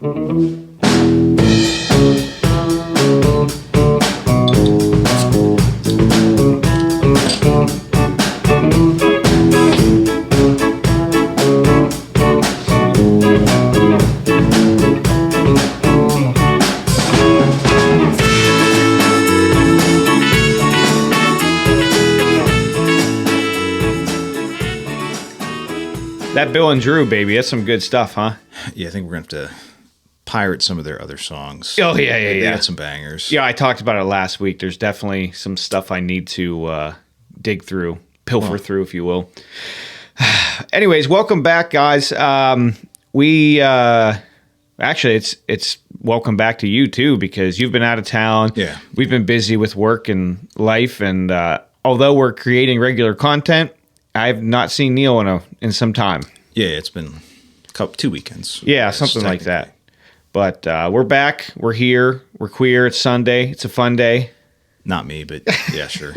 That Bill and Drew, baby, that's some good stuff, huh? Yeah, I think we're going to have to pirate some of their other songs. Oh, yeah. They got some bangers. Yeah, I talked about it last week. There's definitely some stuff I need to dig through, pilfer through, if you will. Anyways, welcome back, guys. Actually, it's welcome back to you, too, because you've been out of town. Yeah. We've been busy with work and life, and although we're creating regular content, I've not seen Neil in some time. Yeah, it's been 2 weekends. Yeah, something like that. But we're back. We're here. We're queer. It's Sunday. It's a fun day. Not me, but yeah, sure.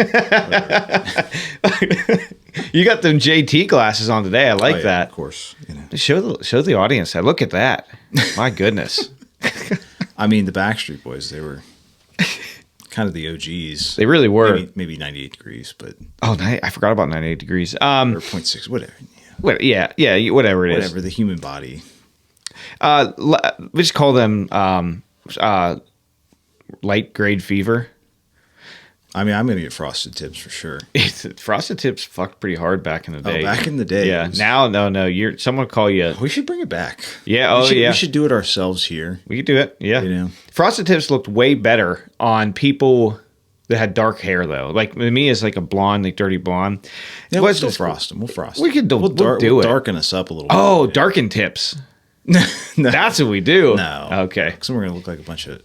You got them JT glasses on today. I like that. Of course. You know. Show the audience that. Look at that. My goodness. I mean, the Backstreet Boys, they were kind of the OGs. They really were. Maybe 98 Degrees, but... Oh, I forgot about 98 Degrees. Or 0.6, whatever. Yeah, whatever it is. Whatever, the human body. We just call them light grade fever. I mean, I'm going to get Frosted Tips for sure. Frosted Tips fucked pretty hard back in the day. Oh, back in the day. Yeah. Now, no. Someone will call you. We should bring it back. Yeah. We should do it ourselves here. We could do it. Yeah. You know, Frosted Tips looked way better on people that had dark hair, though. Like me, is like a blonde, like dirty blonde. Yeah, we'll still frost them. We'll frost them. We'll do it. Darken us up a little bit. Oh, darken tips. No. That's what we do. No. Okay. Because we're going to look like a bunch of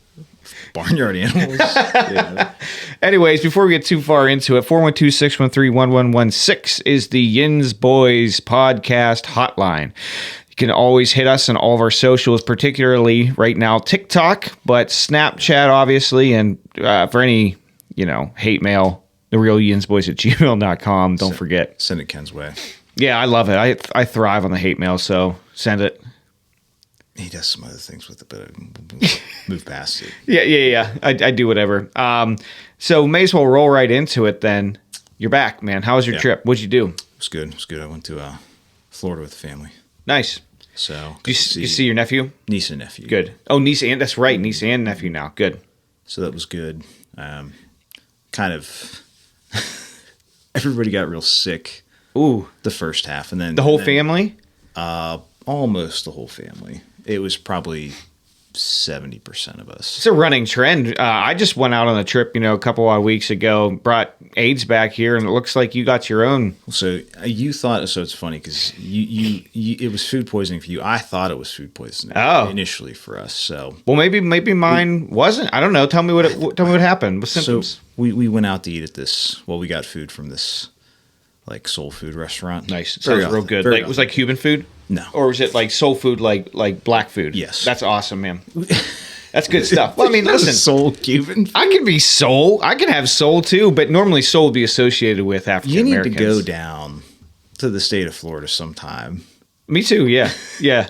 barnyard animals. Yeah. Anyways, before we get too far into it, 412-613-1116 is the Yins Boys podcast hotline. You can always hit us on all of our socials, particularly right now TikTok, but Snapchat, obviously, and for any, hate mail, therealyin'sboys@gmail.com. Don't forget. Send it Ken's way. Yeah, I love it. I thrive on the hate mail, so send it. He does some other things with it, but move past it. Yeah. I do whatever. So may as well roll right into it then. You're back, man. How was your trip? What'd you do? It was good. I went to Florida with the family. Nice. So you see your nephew? Niece and nephew. Good. Oh, that's right. Niece and nephew now. Good. So that was good. Kind of everybody got real sick. Ooh. The first half, and then the whole family? Almost the whole family. It was probably 70% of us. It's a running trend. I just went out on a trip, a couple of weeks ago, brought AIDS back here, and it looks like you got your own. So you thought, so it's funny because you it was food poisoning for you. I thought it was food poisoning initially for us. So well, maybe mine wasn't. I don't know. Tell me what happened. What symptoms? So we went out to eat at this. Well, we got food from this like soul food restaurant. Nice. It sounds real good. Like it was like Cuban food. No. Or was it like soul food, like black food? Yes. That's awesome, man. That's good stuff. Well, I mean, listen. Soul Cuban food? I can be soul. I can have soul too, but normally soul would be associated with African Americans. You need to go down to the state of Florida sometime. Me too, yeah. Yeah.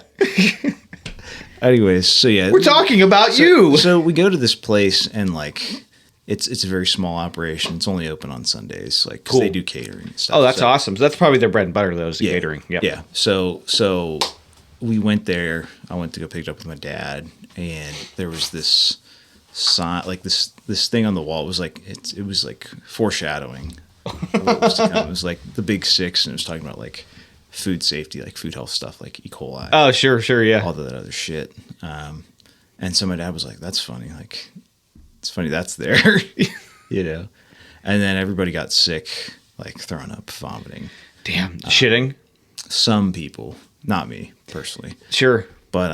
Anyways, so yeah. We're talking about you. So we go to this place and like... It's a very small operation. It's only open on Sundays, like because they do catering and stuff. Oh, that's awesome. So that's probably their bread and butter, though, is the catering. Yep. Yeah. So we went there. I went to go pick it up with my dad, and there was this sign, like this thing on the wall. It was like it was like foreshadowing what was to come. It was like the Big Six, and it was talking about like food safety, like food health stuff, like E. coli. Oh, sure, yeah. All that other shit. And so my dad was like, "That's funny, like." It's funny that's there, And then everybody got sick, like throwing up, vomiting. Damn, shitting. Some people, not me personally. Sure, but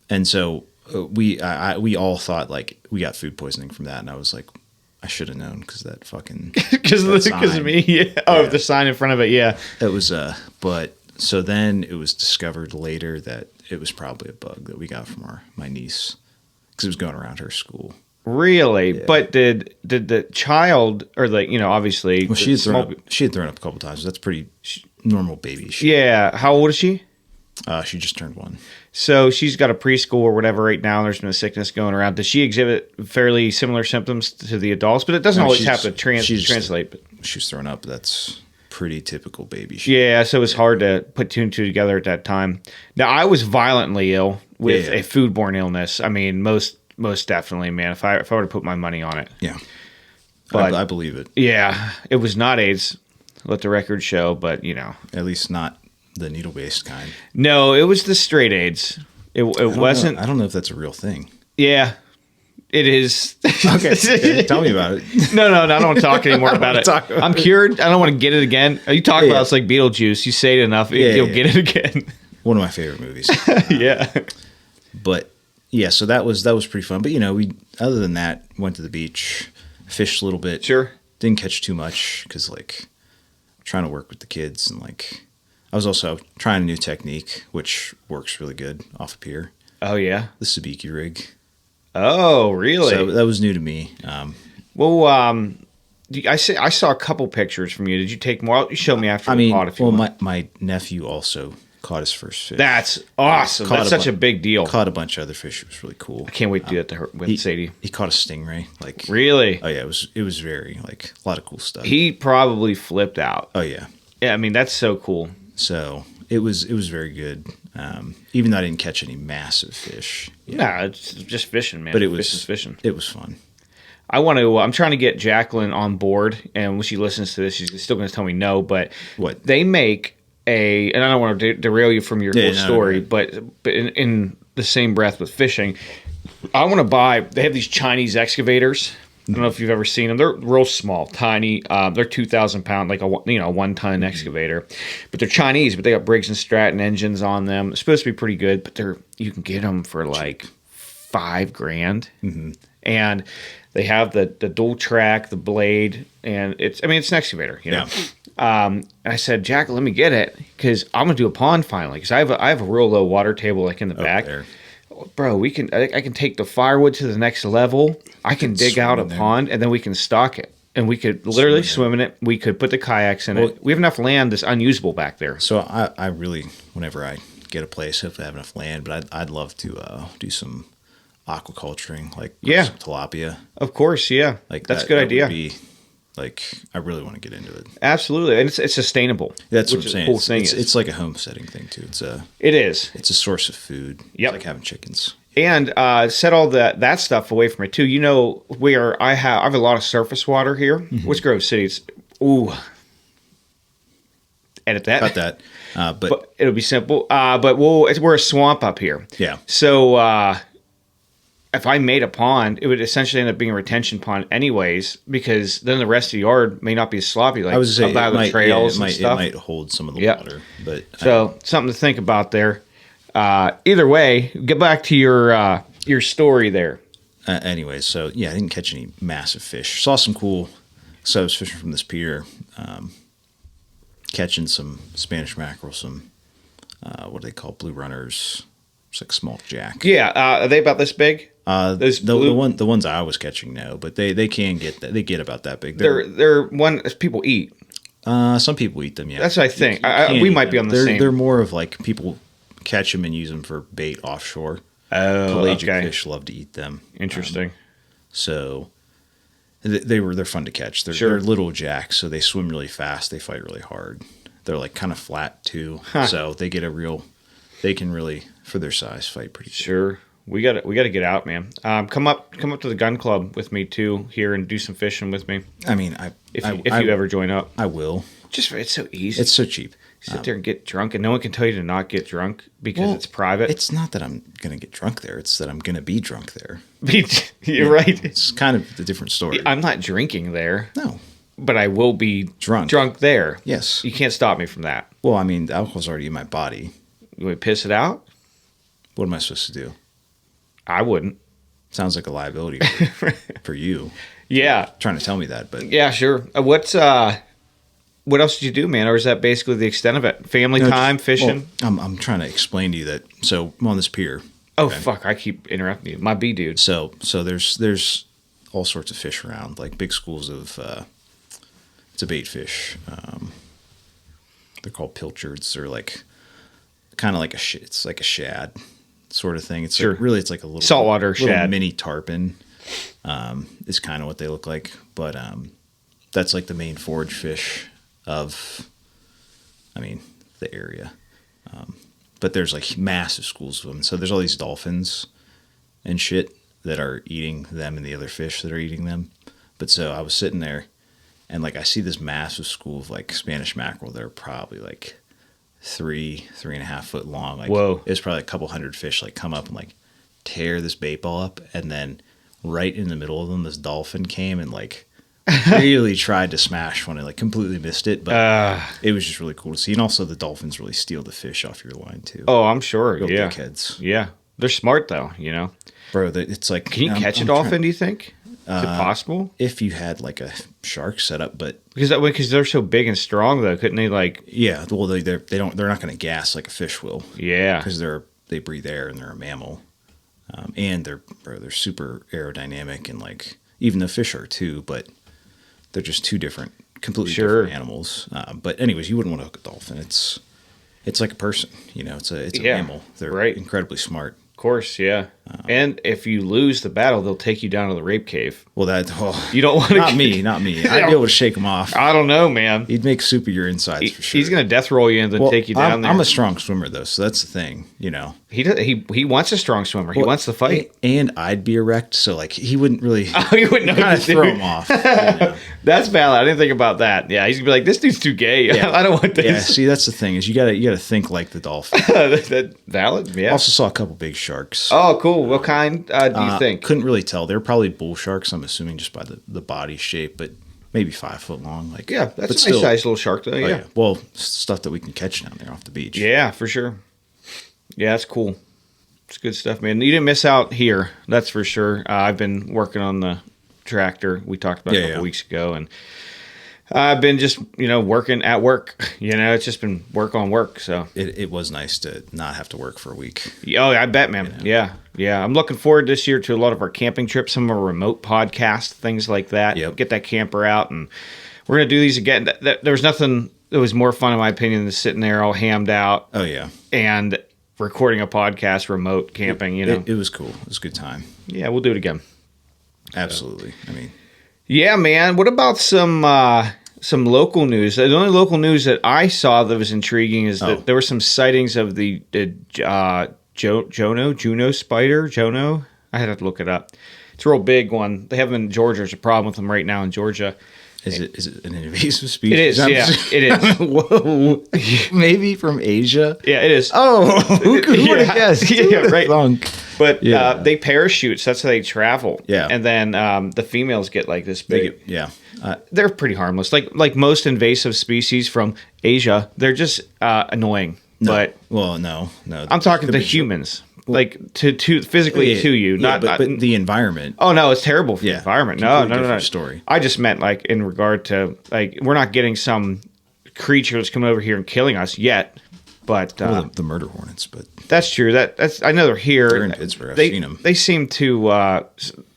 and so we all thought like we got food poisoning from that, and I was like, I should have known because that fucking because of me. Yeah. Oh, the sign in front of it. Yeah, it was. But so then it was discovered later that it was probably a bug that we got from my niece because it was going around her school. Really? Yeah. But did the child or obviously she had thrown up a couple times. That's pretty normal baby shit. Yeah. How old is she? She just turned 1. So she's got a preschool or whatever right now. And there's been a sickness going around. Does she exhibit fairly similar symptoms to the adults? But it doesn't always have to translate. But she was thrown up. That's pretty typical baby shit. yeah, so it was hard to put 2 and 2 together at that time. Now, I was violently ill with a foodborne illness. I mean, most definitely, man. If I were to put my money on it. Yeah. But I believe it. Yeah, it was not AIDS. Let the record show, but At least not the needle-based kind. No, it was the straight AIDS. It wasn't. I don't know if that's a real thing. Yeah, it is. Okay, tell me about it. No, I don't want to talk anymore about it. I'm cured. I don't want to get it again. You talk about it's like Beetlejuice. You say it enough, you'll get it again. One of my favorite movies. Yeah. But yeah, so that was pretty fun. But we other than that went to the beach, fished a little bit. Sure. Didn't catch too much because trying to work with the kids and I was also trying a new technique which works really good off a pier. Oh yeah. The sabiki rig. Oh really? So that was new to me. I saw a couple pictures from you. Did you take more? You showed me after the pod if you want. my nephew also caught his first fish. That's awesome. That's such a big deal. Caught a bunch of other fish. It was really cool. I can't wait to do that with Sadie. He caught a stingray. Really? Oh yeah, it was very a lot of cool stuff. He probably flipped out. Oh yeah. Yeah, I mean that's so cool. So it was very good. Even though I didn't catch any massive fish. Yeah, it's just fishing, man. But it was fishing. It was fun. I'm trying to get Jacqueline on board, and when she listens to this, she's still going to tell me no. But what they make and I don't want to derail you from your whole story, but in the same breath with fishing, I want to buy. They have these Chinese excavators. I don't know if you've ever seen them. They're real small, tiny. They're 2,000 pound, like a 1 ton excavator, but they're Chinese. But they got Briggs and Stratton engines on them. It's supposed to be pretty good, but you can get them for like $5,000, and they have the dual track, the blade, and it's an excavator, And I said, Jack, let me get it because I'm gonna do a pond finally because I have a real low water table like in the back. There. Bro, I can take the firewood to the next level. I can dig out a pond and then we can stock it. And we could literally swim in it. We could put the kayaks in it. We have enough land that's unusable back there. So I really, whenever I get a place, hopefully I have enough land, but I'd love to do some aquaculturing, some tilapia. Of course, yeah. That's a good idea. I really want to get into it. Absolutely, and it's sustainable. That's what I'm saying. Cool it's like a homesteading thing too. It is. It's a source of food. Yep. It's like having chickens. And set all that stuff away from it too. Where I have a lot of surface water here. What's Grove City? Edit that. Cut that. But it'll be simple. But we're a swamp up here. Yeah. So if I made a pond, it would essentially end up being a retention pond anyways, because then the rest of the yard may not be as sloppy like I was saying about the trails and stuff. It might hold some of the water. But something to think about there. Either way, get back to your story there. Anyways, so yeah, I didn't catch any massive fish. Saw some cool. So I was fishing from this pier, catching some Spanish mackerel, some what do they call blue runners? It's like small jack. Yeah, are they about this big? The ones I was catching, no, but they can get that. They get about that big. They're one people eat. Some people eat them. Yeah, that's what I think. We might be on the same. They're more of like people catch them and use them for bait offshore. Oh, pelagic fish love to eat them. Interesting. So they're fun to catch. They're little jacks, so they swim really fast. They fight really hard. They're like kind of flat too, so they can really, for their size, fight pretty good. Sure. We got to get out, man. Come up to the gun club with me too here and do some fishing with me. I mean, if you ever join up, I will. It's so easy. It's so cheap. Sit there and get drunk, and no one can tell you to not get drunk because it's private. It's not that I'm going to get drunk there. It's that I'm going to be drunk there. You're right. It's kind of a different story. I'm not drinking there. No. But I will be drunk there. Yes. You can't stop me from that. Well, I mean, the alcohol's already in my body. You would piss it out? What am I supposed to do? I wouldn't. Sounds like a liability for you. Yeah. Trying to tell me that, but yeah, sure. What else did you do, man? Or is that basically the extent of it? Family time, fishing? Well, I'm trying to explain to you that. So I'm on this pier. Oh, okay? Fuck. I keep interrupting you. My B dude. So there's all sorts of fish around, like big schools of, it's a bait fish. They're called pilchards. They're like kind of like it's like a shad sort of thing. It's Sure. like, really, it's like a little Saltwater shad. mini tarpon. Is kind of what they look like, but that's like the main forage fish of, the area. But there's like massive schools of them. So there's all these dolphins and shit that are eating them and the other fish that are eating them. But so I was sitting there and like I see this massive school of like Spanish mackerel that are probably like 3.5 foot long. Like, whoa. It was probably a couple hundred fish like come up and like tear this bait ball up. And then right in the middle of them, this dolphin came and like really tried to smash one and like completely missed it, but it was just really cool to see. And also the dolphins really steal the fish off your line too. Oh, I'm sure. Real Yeah. dickheads. Yeah. They're smart though, Bro, it's like... Can you catch a dolphin, do you think? Is it possible? If you had like a shark set up, but... Because they're so big and strong though, couldn't they like... Yeah, well, they're not going to gas like a fish will. Yeah. Because they breathe air and they're a mammal. And they're super aerodynamic and like... Even the fish are too, but... They're just two completely different animals. But anyways, you wouldn't want to hook a dolphin. It's like a person, it's a mammal. They're incredibly smart. Of course, yeah. And if you lose the battle, they'll take you down to the rape cave. Well, you don't want to. Not me. I'd be able to shake him off. I don't know, man. He'd make soup of your insides for sure. He's gonna death roll you and then take you down there. I'm a strong swimmer though, so that's the thing. He wants a strong swimmer. He wants to fight, and I'd be erect, so like he wouldn't really. Oh, you wouldn't know. Kind of throw him off. That's valid. I didn't think about that. Yeah, he's gonna be like, this dude's too gay. Yeah. I don't want this. Yeah, see, that's the thing is you gotta think like the dolphin. That valid. Yeah. Also saw a couple big sharks. Oh, cool. What kind do you think? Couldn't really tell. They're probably bull sharks. I'm assuming just by the body shape, but maybe 5 foot long. Like yeah, that's a nice sized little shark though. Yeah. Well, stuff that we can catch down there off the beach. Yeah, for sure. Yeah, that's cool. It's good stuff, man. You didn't miss out here. That's for sure. I've been working on the tractor we talked about a couple weeks ago, and I've been just working at work. It's just been work on work. So it was nice to not have to work for a week. Oh, I bet, man. Yeah. I'm looking forward this year to a lot of our camping trips, some of our remote podcasts, things like that. Yep. Get that camper out, and we're gonna do these again. There was nothing that was more fun, in my opinion, than sitting there all hammed out. Oh yeah. And recording a podcast remote camping. It was cool. It was a good time. Yeah, we'll do it again. Absolutely. Yeah, man. What about some local news? The only local news that I saw that was intriguing is that there were some sightings of the Juno spider. Jono? I had to look it up. It's a real big one. They have them in Georgia. There's a problem with them right now in Georgia. Is it an invasive species? It is. Yeah, it is. Whoa. Maybe from Asia? Yeah, it is. Oh, who would have guessed? Yeah, right. Thunk. But they parachute, so that's how they travel. Yeah. And then the females get like this big. They're pretty harmless. Like most invasive species from Asia, they're just annoying. No. But no. I'm talking to humans. Like to physically to you, not but the environment. Oh no, it's terrible for the environment. No. Story. I just meant like in regard to like we're not getting some creature that's coming over here and killing us yet. But the murder hornets, but that's true. That's I know they're here. They're in Pittsburgh. I've seen them. They seem to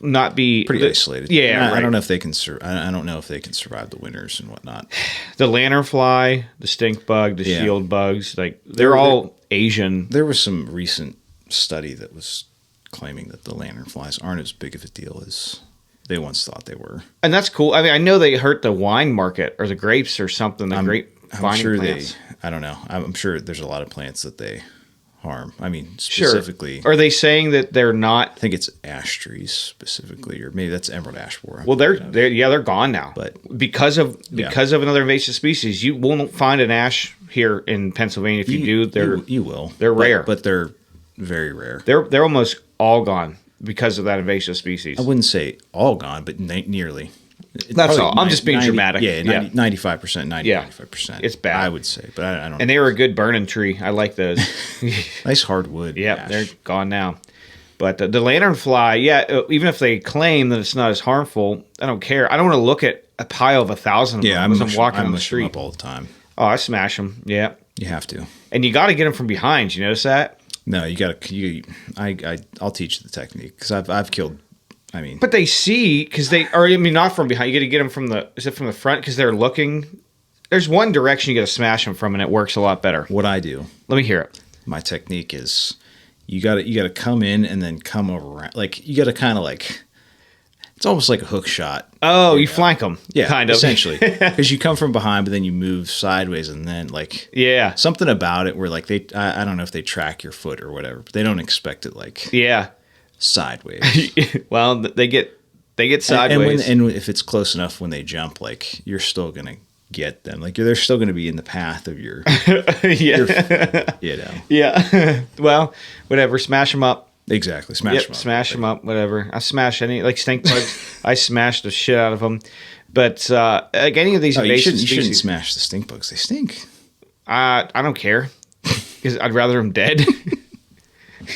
not be pretty isolated. Yeah, I don't know if they can. I don't know if they can survive the winters and whatnot. The lanternfly, the stink bug, the shield bugs, like they're all Asian. There was some recent study that was claiming that the lanternflies aren't as big of a deal as they once thought they were, and that's cool. I mean, I know they hurt the wine market or the grapes or something. I'm sure plants. I don't know. I'm sure there's a lot of plants that they harm. I mean, specifically. Are they saying that they're not? I think it's ash trees specifically, or maybe that's emerald ash borer. Well, they're gone now. But because of another invasive species, you won't find an ash here in Pennsylvania. If you do, you will. They're rare, but they're very rare. They're almost all gone because of that invasive species. I wouldn't say all gone, but nearly. That's all. I'm just being dramatic. Yeah, 95%, 95%. It's bad. I would say, but I don't know. And they were a good burning tree. I like those. Nice hardwood. Yeah, they're gone now. But the lanternfly, even if they claim that it's not as harmful, I don't care. I don't want to look at a pile of 1,000 of them as I'm walking on the street. Up all the time. Oh, I smash them. Yeah. You have to. And you got to get them from behind. You notice that? No, you got to. I'll teach you the technique because I've killed. But they see not from behind. You got to get them from the front because they're looking. There's one direction you got to smash them from, and it works a lot better. What I do. Let me hear it. my technique is you gotta come in and then come around. Like you gotta kind of like, it's almost like a hook shot. Oh, you flank them. Yeah, kind of. essentially. Because you come from behind, but then you move sideways, and then like Yeah. something about it where like I don't know if they track your foot or whatever, but they don't expect it like Yeah. sideways. Well, they get sideways. And if it's close enough when they jump, like you're still gonna get them. Like they're still gonna be in the path of your, Yeah. you know. Yeah. Well, whatever. Smash them up. Exactly. Smash Yep, them up. smash them up. Whatever. I smash any like stink bugs. I smash the shit out of them. But like any of these Oh, you invasive shouldn't species, smash the stink bugs. They stink. I don't care because I'd rather them dead.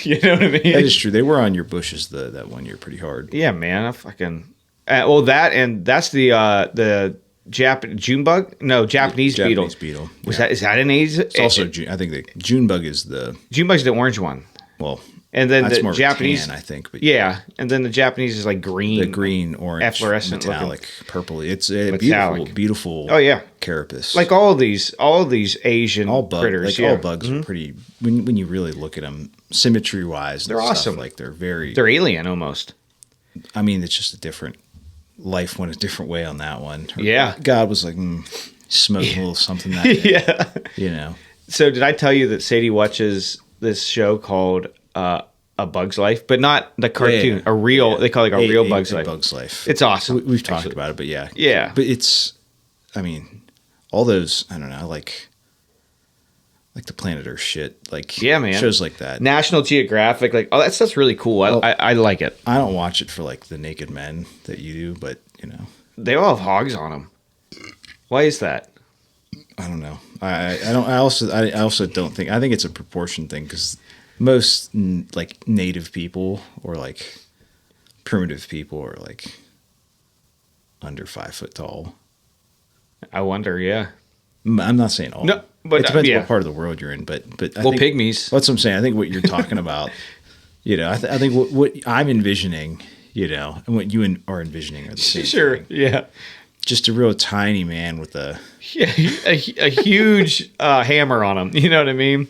You know what I mean? That is true. They were on your bushes that one year pretty hard. Yeah, man. I fucking well that's the June bug. No, Japanese beetle. Japanese beetle. Was Yeah. is that an A's? It's also I think the June bug is the, June bug's the orange one, well, and then that's the more Japanese. tan, I think. But Yeah, and then the Japanese is like green. the green, orange, efflorescent metallic, purple. It's a Metallic. beautiful. Oh yeah, carapace. like all of these Asian all bugs, critters. like Yeah. all bugs are pretty. When you really look at them, symmetry wise, They're awesome. Like they're very. They're alien almost. I mean, it's just a different life went a different way on that one. Yeah. God was like smoke a little something that day, Yeah. you know. So did I tell you that Sadie watches this show called A Bug's Life, but not the cartoon, Yeah. a real? Yeah. They call it like a real Bug's Life. Bug's Life. It's awesome. We've talked actually. about it, but yeah, Yeah. But it's, I mean, all those I don't know, like the Planet Earth shit, like Yeah, man. shows like that. National Geographic, like that stuff's really cool. I like it. I don't watch it for like the naked men that you do, but you know, They all have hogs on them. Why is that? I don't know. I don't. I also don't think. I think it's a proportion thing because most like native people or like primitive people are like under 5 foot tall. I wonder. Yeah. I'm not saying all. No, but, it depends yeah. what part of the world you're in. But I Well, think, pygmies. That's what I'm saying. I think what you're talking about. You know, I think what I'm envisioning. You know, and what you are envisioning are the same. Sure. thing. Yeah. Just a real tiny man with a. Yeah. A huge hammer on him. You know what I mean?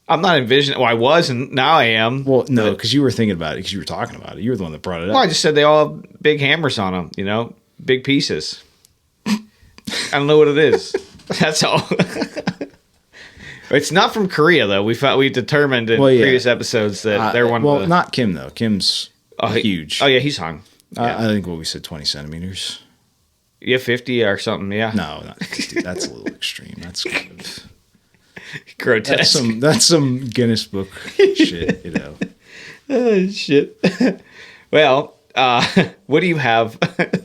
I'm not envisioning. Well, I wasn't. Now I am. Well, no, because you were thinking about it because you were talking about it. You were the one that brought it up. Well, I just said they all have big hammers on them. You know, big pieces. I don't know what it is. That's all. It's not from Korea, though. We determined in previous episodes that they're one. Well, of the, not Kim though. Kim's huge. Oh yeah, he's hung. Yeah. I think what we said 20 centimeters. Yeah, 50 or something. Yeah. No, not 50. That's a little extreme. That's kind of Grotesque. that's some Guinness Book shit. You know. Oh, shit. Well, what do you have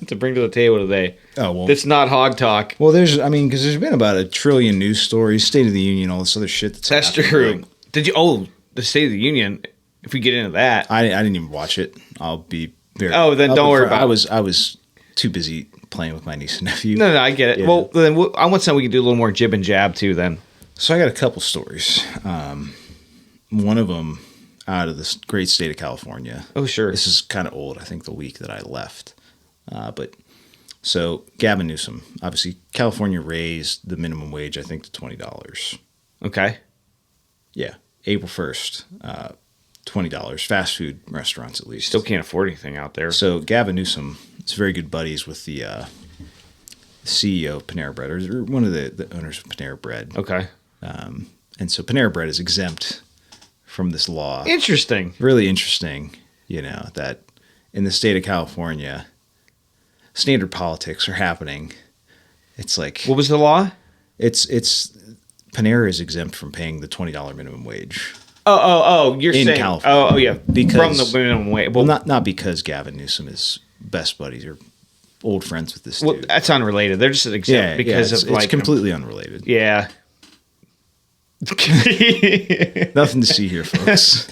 to bring to the table today? Oh well. That's not hog talk. Well, because there's been about 1 trillion news stories, State of the Union, all this other shit. That's happening. true. Like, Did you? Oh, the State of the Union. If we get into that, I didn't even watch it. I'll be very. Oh, then don't worry about it. I was too busy playing with my niece and nephew. No, I get it. Yeah. Well, then I want something we can do a little more jib and jab too. Then. So I got a couple stories. One of them out of this great state of California. Oh, sure. This is kind of old. I think the week that I left. But so Gavin Newsom, obviously California raised the minimum wage, I think, to $20. Okay. Yeah. April 1st, $20. Fast food restaurants, at least. Still can't afford anything out there. So Gavin Newsom is very good buddies with the CEO of Panera Bread, or one of the owners of Panera Bread. Okay. And so Panera Bread is exempt from this law. Interesting. Really interesting, you know, that in the state of California, standard politics are happening. It's like, What was the law? it's Panera is exempt from paying the $20 minimum wage. Oh, you're In saying. California. Oh, yeah. Because- from the minimum wage. Well, not because Gavin Newsom is best buddies or old friends with this Well, dude. that's unrelated. They're just exempt because it's, of like it's completely unrelated. Yeah. Nothing to see here, folks.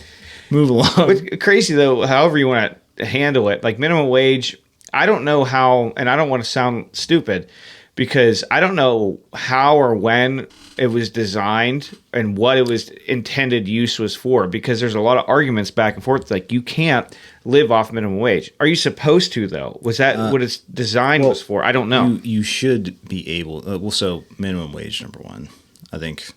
Move along. But crazy though, however you want to handle it, like minimum wage, I don't know how, and I don't want to sound stupid because I don't know how or when it was designed and what it was intended use was for, because there's a lot of arguments back and forth. Like you can't live off minimum wage. Are you supposed to though? Was that what its design was for? I don't know. You should be able. So minimum wage, number one. I think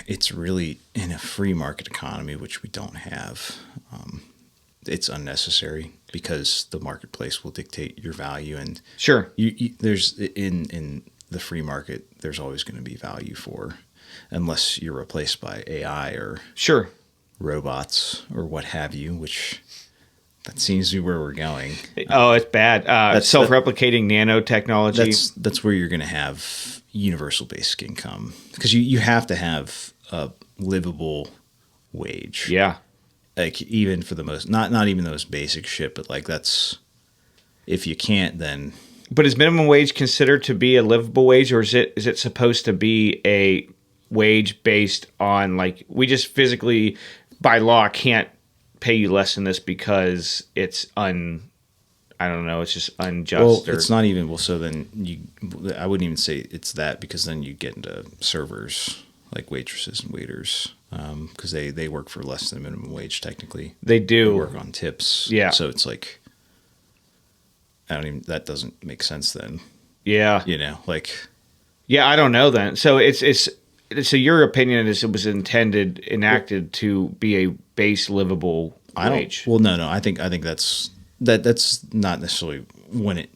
it's really in a free market economy, which we don't have. It's unnecessary because the marketplace will dictate your value, and Sure. there's in the free market, there's always going to be value for, unless you're replaced by AI or Sure. robots or what have you, which that seems to be where we're going. Oh, it's bad. Self-replicating nanotechnology. That's where you're going to have universal basic income, because you have to have a livable wage. Yeah. Like even for the most, not even the most basic shit, but like that's, if you can't, then But is minimum wage considered to be a livable wage, or is it supposed to be a wage based on, like, we just physically by law can't pay you less than this because it's I don't know, it's just unjust. well, or, it's not even well. So then I wouldn't even say it's that, because then you get into servers like waitresses and waiters, because they work for less than minimum wage technically. they They do. work on tips. Yeah. So it's like, that doesn't make sense then. Yeah. Like, Yeah, I don't know then. So so your opinion is it was enacted to be a base livable wage. Well, no. I think that's not necessarily when it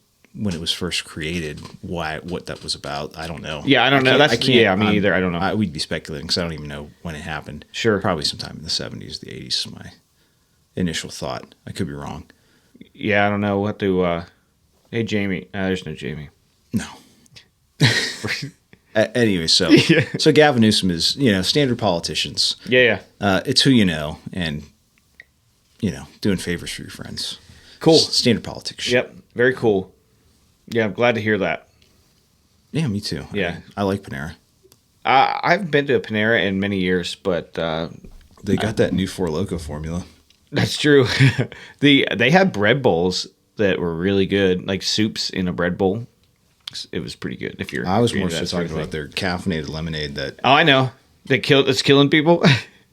was first created. What that was about, I don't know. Yeah, I don't know. I can't. Me either. I don't know. We'd be speculating because I don't even know when it happened. Sure. Probably sometime in the 70s, the 80s is my initial thought. I could be wrong. Yeah, I don't know. We'll have to. Hey, Jamie. There's no Jamie. No. Anyway, so Yeah. so Gavin Newsom is standard politicians. Yeah. It's who you know, and doing favors for your friends. Cool. Standard politics. Shit. Yep. Very cool. Yeah, I'm glad to hear that. Yeah, me too. Yeah. I like Panera. I've been to a Panera in many years, but They got that new Four Loko formula. that's true. They had bread bowls that were really good, like soups in a bread bowl. It was pretty good. If you're, I was if you're more into so that sort talking of about thing. their caffeinated lemonade that, Oh, I know. It's killing people.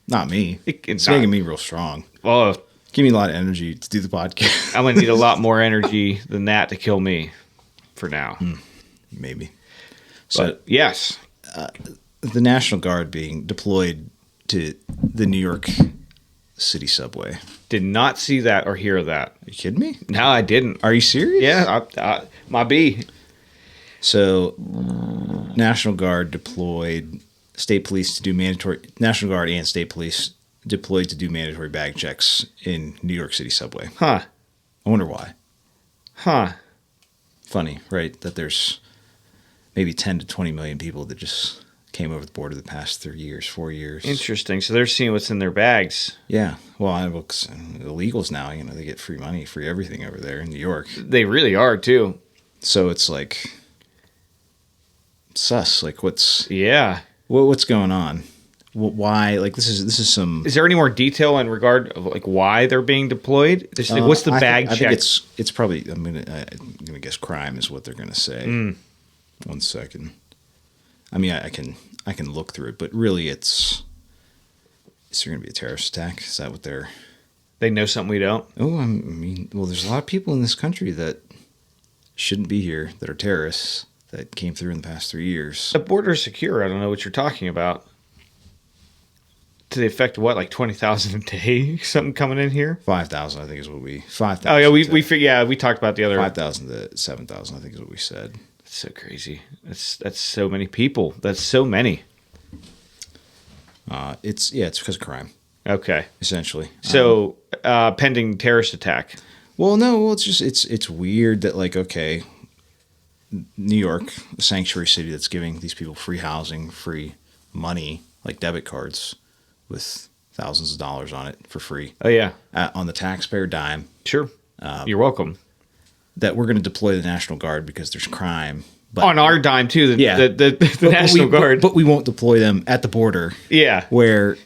not me. It's It's not. making me real strong. Oh, Give me a lot of energy to do the podcast. I'm gonna need a lot more energy than that to kill me. For now, Maybe. So but yes, the National Guard being deployed to the New York City subway. did not see that or hear that. Are you kidding me? No, I didn't. Are you serious? Yeah, my B. So, National Guard deployed, state police to do mandatory, National Guard and state police deployed to do mandatory bag checks in New York City subway. Huh. I wonder why. Huh. Funny, right? That there's maybe 10 to 20 million people that just came over the border the past 4 years. Interesting. So they're seeing what's in their bags. Yeah. Well, illegals now, they get free money, free everything over there in New York. They really are too. So it's like sus. Like what's going on? Why? Like this is some. Is there any more detail in regard of like why they're being deployed? What's the bag I check? think it's probably. I'm gonna guess crime is what they're gonna say. 1 second. I mean, I can look through it, but really, is there gonna be a terrorist attack? Is that what they're? They know something we don't. Oh, I mean, well, there's a lot of people in this country that shouldn't be here that are terrorists that came through in the past 3 years. The border is secure. I don't know what you're talking about. To the effect of what, like 20,000 a day, something coming in here? 5,000, I think, is what 5,000. Oh yeah, we talked about the other. 5,000 to 7,000, I think, is what we said. That's so crazy. That's so many people. That's so many. It's because of crime, Okay. essentially. So pending terrorist attack. Well, no, well, it's weird that, like, okay, New York, a sanctuary city that's giving these people free housing, free money, like debit cards with thousands of dollars on it for free, Oh yeah. on the taxpayer dime, Sure. You're welcome. that we're going to deploy the National Guard because there's crime. But, On our dime too. Yeah. The National Guard. But we won't deploy them at the border Yeah. where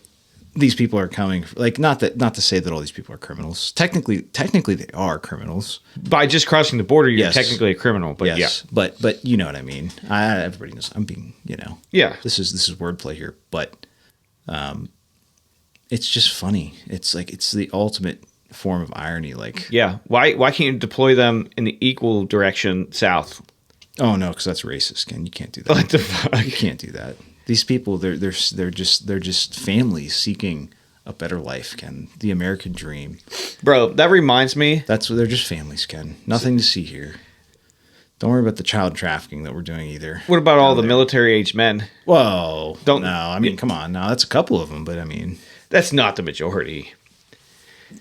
these people are coming. Like, not to say that all these people are criminals. Technically they are criminals. By just crossing the border, you're Yes. technically a criminal. But Yes, but you know what I mean. Everybody knows. I'm being, yeah. This is wordplay here, but it's just funny. It's like it's the ultimate form of irony. Like, Yeah. Why can't you deploy them in the equal direction south? oh no, because that's racist, Ken. You can't do that. What the fuck? You can't do that. These people, they're just families seeking a better life, Ken. The American dream. Bro, that reminds me. That's what they're just families, Ken. Nothing to see here. Don't worry about the child trafficking that we're doing either. What about all the military-aged men? Whoa. Don't. No, I mean, come on. No, that's a couple of them, but I mean. That's not the majority.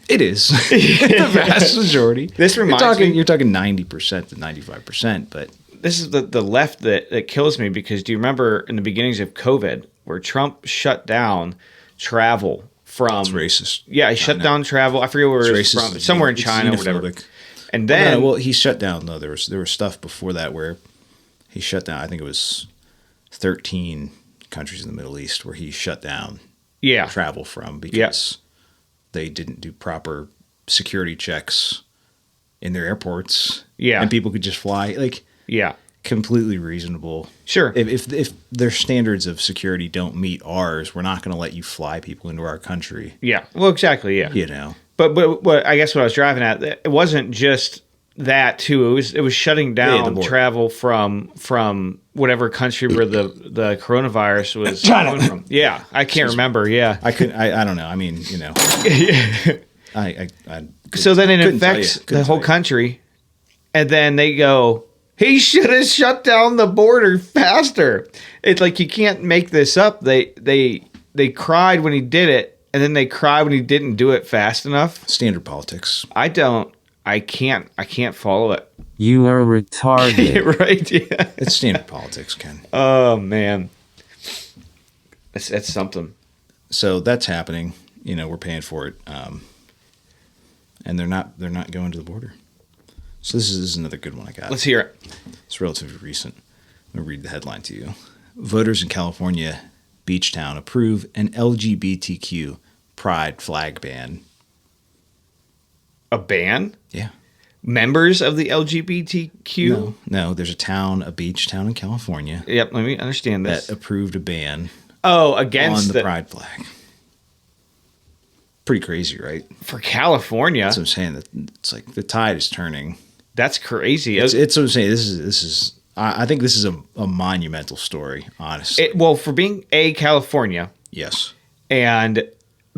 It is. The vast majority. This reminds me. You're talking 90% to 95%, but. This is the left that kills me, because do you remember in the beginnings of COVID where Trump shut down travel from... It's racist. Yeah, he shut down travel. I forget where it was from. Somewhere in China or whatever. And then... well, he shut down, though. There was stuff before that where he shut down, I think it was 13 countries in the Middle East where he shut down travel from because they didn't do proper security checks in their airports. Yeah. And people could just fly. Like... Yeah. Completely reasonable. Sure. If their standards of security don't meet ours, we're not going to let you fly people into our country. Yeah. Well, exactly. Yeah. You know. But I guess what I was driving at, it wasn't just that too. It was shutting down travel from whatever country where the coronavirus was coming from. Yeah. I can't remember. Yeah. I don't know. I mean, you know. So then it affects the whole country, and then they go, he should have shut down the border faster. It's like, you can't make this up. They cried when he did it, and then they cried when he didn't do it fast enough. Standard politics. I can't follow it. You are retarded. Right? Yeah. It's standard politics, Ken. Oh man. That's something. So that's happening. You know, we're paying for it. And they're not going to the border. So this is another good one I got. Let's hear it. It's relatively recent. I'm going to read the headline to you. Voters in California, beach town, approve an LGBTQ pride flag ban. A ban? Yeah. Members of the LGBTQ? No, there's a beach town in California. Yep, let me understand this. That approved a ban. Oh, against on the pride flag. Pretty crazy, right? For California. That's what I'm saying. It's like the tide is turning. That's crazy. It's what I'm saying. This is. I think this is a monumental story, honestly. Well, for being California, yes, and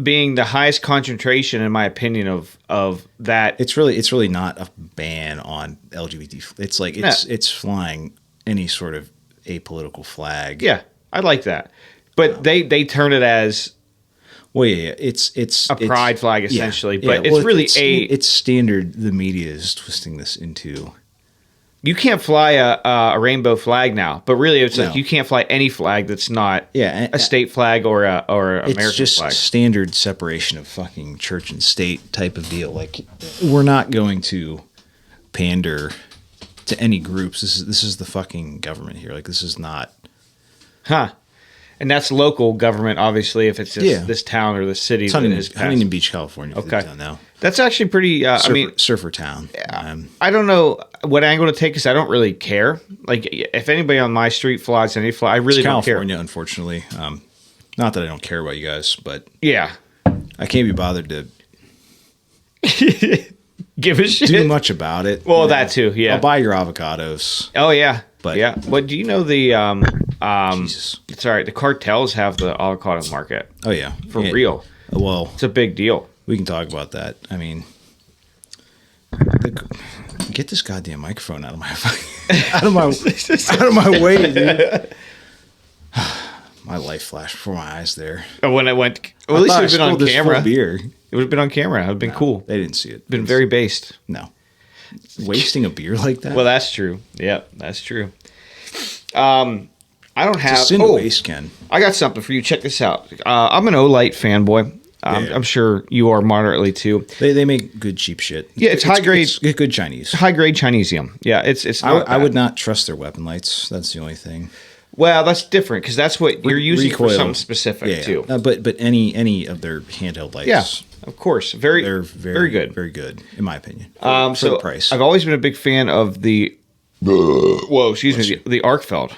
being the highest concentration, in my opinion, of that. It's really not a ban on LGBT. It's like it's flying any sort of apolitical flag. Yeah, I like that, but they turn it as. Well, yeah, it's a pride flag essentially, yeah, but it's really it's standard. The media is twisting this into. You can't fly a rainbow flag now, but really it's like you can't fly any flag that's not a state flag or a American flag. It's just standard separation of fucking church and state type of deal. Like, we're not going to pander to any groups. This is the fucking government here. Like, this is not. Huh. And that's local government, obviously, if it's just this town or the city. It's Huntington Beach, California. Okay. Now. That's actually pretty, surfer town. I don't know what angle to take because I don't really care. Like, if anybody on my street flies any fly, I really don't care. California, unfortunately. Not that I don't care about you guys, but yeah, I can't be bothered to give a shit. Do much about it. Well, that too, yeah. I'll buy your avocados. Oh, yeah. But yeah. But do you know the Jesus. It's all right. The cartels have the avocado market. Oh yeah, for real. Well, it's a big deal. We can talk about that. I mean, get this goddamn microphone out of my way, dude. My life flashed before my eyes there. When I went, well, at least it would have been on camera. Beer. It would have been on camera. It would have been cool. They didn't see it. Been very based. No. Wasting a beer like that? Well, that's true. Yep, that's true. I don't have. It's a sin to waste, Ken. I got something for you. Check this out. I'm an Olight fanboy. I'm sure you are moderately too. They make good cheap shit. Yeah, it's high grade. It's good Chinese. High grade Chinesium. Yeah, it's. I would not trust their weapon lights. That's the only thing. Well, that's different because that's what you're using for something specific too. But any of their handheld lights. Yeah, of course. They're very good. Very good, in my opinion. For the price. I've always been a big fan of the. The Arcfeld.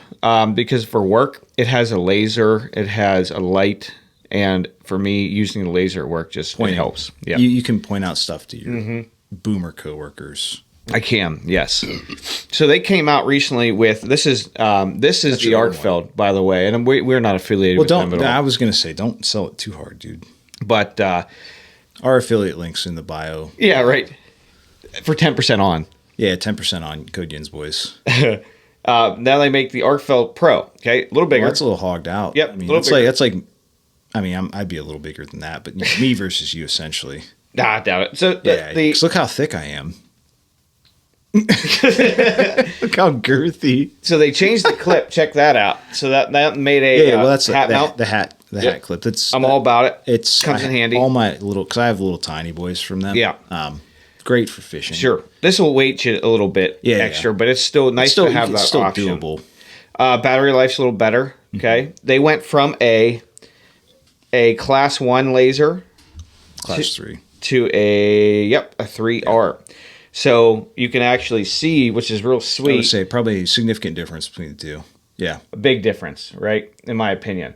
Because for work, it has a laser, it has a light, and for me, using the laser at work just helps. Yeah, you can point out stuff to your boomer coworkers. I can, yes. So they came out recently with this is the Arkfeld, by the way, and we're not affiliated with them at all. I was gonna say, don't sell it too hard, dude. But our affiliate links in the bio. Yeah, right. For 10% on. Yeah, 10% on code Yins Boys. Now they make the Arkfeld Pro. Okay, a little bigger. Well, that's a little hogged out. Yep, I mean, that's like. I mean, I'd be a little bigger than that, but me versus you essentially. Nah, I doubt it. So look how thick I am. Look how girthy. So they changed the clip. Check that out. So that made a well, that's hat mount. The hat clip. I'm all about it. It's comes in handy. All my little, because I have little tiny boys from them. Yeah. Great for fishing. Sure. This will weight you a little bit extra, but it's still nice to have that still option. Doable. Battery life's a little better. Okay. Mm-hmm. They went from a class 1 laser class 3 to a 3R. So you can actually see, which is real sweet. I would say probably a significant difference between the two. Yeah. A big difference, right? In my opinion.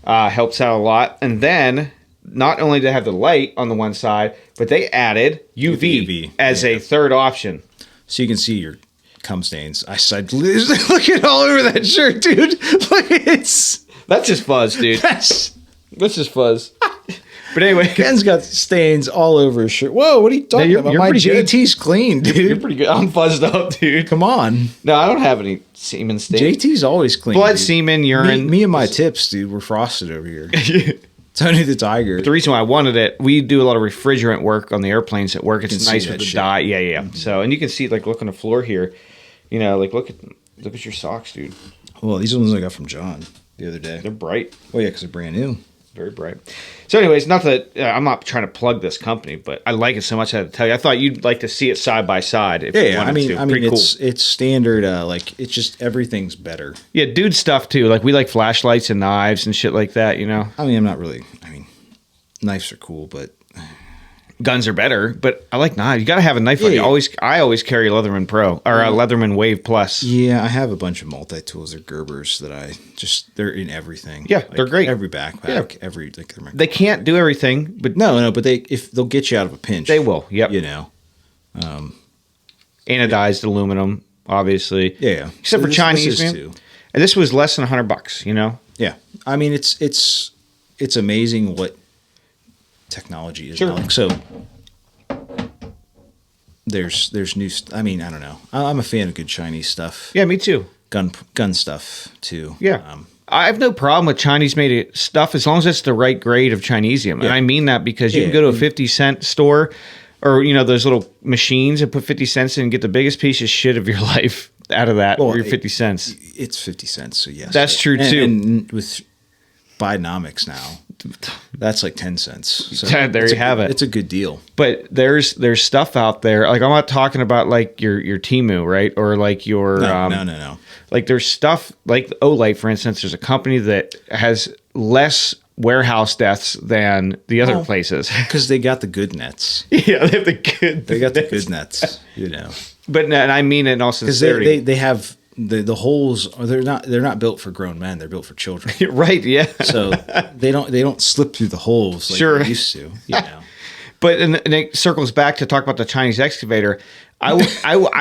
Helps out a lot. And then not only did they have the light on the one side, but they added UV as a third option. So you can see your cum stains. I said, look at all over that shirt, dude. Look, that's just fuzz, dude. That's just fuzz. But anyway, Ken's got stains all over his shirt. Whoa, what are you talking about? My JT's clean, dude. You're pretty good. I'm fuzzed up, dude. Come on. No, I don't have any semen stains. JT's always clean. Blood, dude. semen, urine. Me and my tips, dude, we're frosted over here. Tony the Tiger. But the reason why I wanted it, we do a lot of refrigerant work on the airplanes at work. It's nice with the dye. Yeah. Mm-hmm. So, and you can see, like, look on the floor here. You know, like, look at your socks, dude. Well, these are the ones I got from John the other day. They're bright. Oh, yeah, because they're brand new. Very bright. So anyways, not that I'm not trying to plug this company, but I like it so much I had to tell you. I thought you'd like to see it side by side. If you wanted to. I mean, it's standard. Like, it's just everything's better. Yeah, dude stuff too. Like, we like flashlights and knives and shit like that. You know. I mean, I'm not really. I mean, knives are cool, but guns are better. But I like knives. You got to have a knife on you. I always carry a Leatherman Pro or a Leatherman Wave Plus. Yeah, I have a bunch of multi tools. They're Gerbers that they're in everything. Yeah, like they're great. Every backpack, every they can't do everything, but no, but if they'll get you out of a pinch, they will. Yep. You know, anodized aluminum, obviously. Yeah, except for Chinese, man. Too. And this was less than $100. You know. Yeah, I mean it's amazing what technology is now. Like, so there's new. I mean, I don't know. I'm a fan of good Chinese stuff. Yeah, me too. Gun stuff too. Yeah. I have no problem with Chinese made stuff as long as it's the right grade of Chinesium. Yeah. And I mean that because you can go to a 50-cent store or, you know, those little machines and put 50 cents in and get the biggest piece of shit of your life out of that for your 50 cents. It's 50 cents, so yes. That's true too. And with Bidenomics now, that's like 10 cents. So there you have it. It's a good deal. But there's stuff out there. Like, I'm not talking about like your Temu, right? Or like your no. Like, there's stuff like Olight, for instance. There's a company that has less warehouse deaths than the other places because they got the good nets. Yeah, they have the good. They got the good nets. You know. But and I mean it in all sincerity. They have. The holes they're not built for grown men, they're built for children. Right, yeah. So they don't slip through the holes like they used to, you know. But and it circles back to talk about the Chinese excavator. I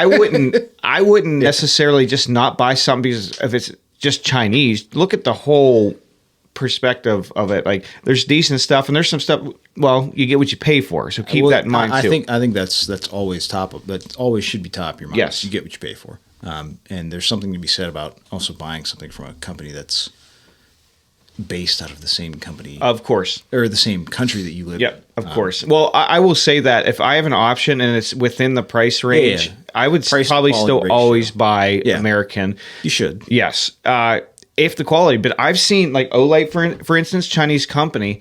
wouldn't necessarily just not buy something because if it's just Chinese. Look at the whole perspective of it. Like, there's decent stuff and there's some stuff, well, you get what you pay for. So keep that in mind too. I think that's always that always should be top of your mind. Yes. You get what you pay for. And there's something to be said about also buying something from a company that's based out of the same company. Of course. Or the same country that you live in. Yeah, of course. Well, I will say that if I have an option and it's within the price range, I would probably still always buy American. You should. Yes. If the quality. But I've seen, like, Olight, for instance, Chinese company,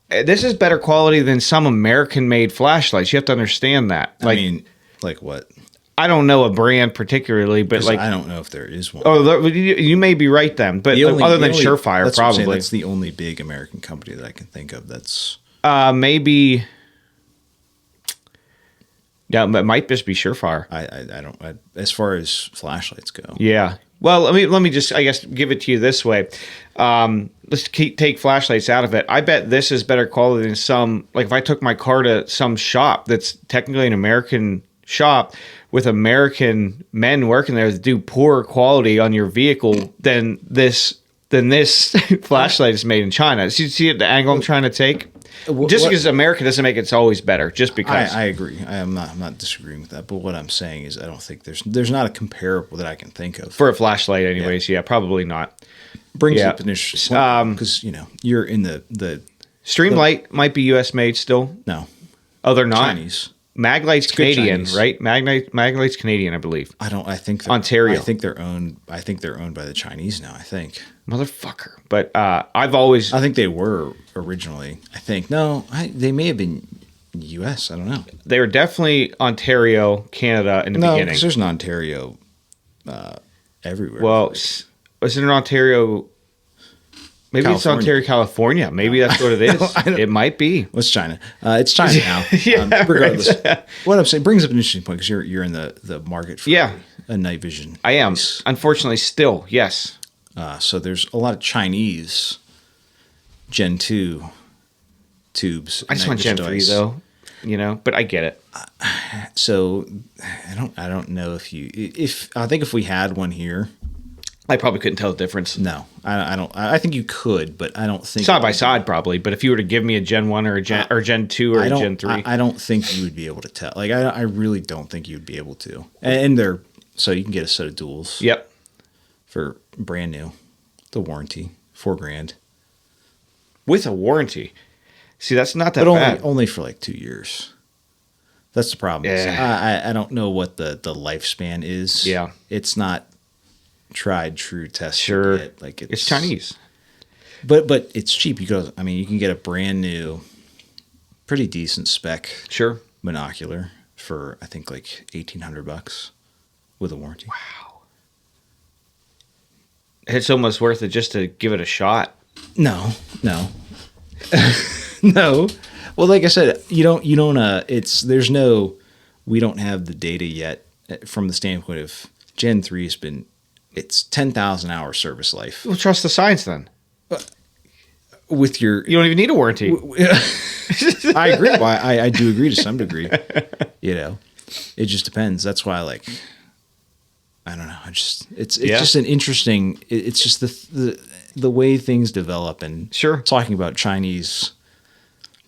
this is better quality than some American-made flashlights. You have to understand that. I mean, like what? I don't know a brand particularly, but like I don't know if there is one. Oh, you may be right then, but other than Surefire, probably that's the only big American company that I can think of. That's maybe. Yeah, it might just be Surefire. I don't. As far as flashlights go. Yeah. Well, let me just, I guess, give it to you this way. Let's take flashlights out of it. I bet this is better quality than some. Like, if I took my car to some shop that's technically an American shop, with American men working there that do poorer quality on your vehicle than this flashlight is made in China. See the angle I'm trying to take? Just because America doesn't make it's always better. Just because I agree. I'm not disagreeing with that. But what I'm saying is I don't think there's not a comparable that I can think of. For a flashlight anyways, yeah probably not. Brings up an interesting point because you're in the Streamlight might be U.S. made still. No. Oh, they're not. Chinese. Maglight's Canadian, right? Maglight's Canadian, I believe. I think Ontario. I think they're owned by the Chinese now. I think. Motherfucker. But I think they were originally. I think they may have been U.S. I don't know. They were definitely Ontario, Canada in the beginning. No, there's an Ontario everywhere. Well, was it in Ontario? Maybe California. It's Ontario, California. Maybe that's what it is. It might be. What's China? It's China now. Regardless, what I'm saying brings up an interesting point because you're in the market for a night vision. I am. Unfortunately, still yes. So there's a lot of Chinese Gen 2 tubes. I just want Gen 3 though, but I get it. So I don't know if I think if we had one here, I probably couldn't tell the difference. No, I don't. I think you could, but I don't think side by side probably. But if you were to give me a Gen 1 or a Gen 2 or a Gen 3, I don't think you would be able to tell. Like I really don't think you'd be able to. And they're so you can get a set of duals. Yep. For brand new, the warranty $4,000 with a warranty. See, that's not that bad. Only for like 2 years. That's the problem. Yeah. I don't know what the lifespan is. Yeah. It's not tried true test. Sure. Yet. Like it's Chinese. But you can get a brand new, pretty decent spec monocular for I think like $1,800 with a warranty. Wow. It's almost worth it just to give it a shot. No. No. Well, like I said, we don't have the data yet from the standpoint of Gen 3 it's 10,000 hour service life. Well, trust the science then. You don't even need a warranty. I agree. Well, I do agree to some degree. It just depends. That's why I don't know. It's just an interesting. It's just the way things develop and talking about Chinese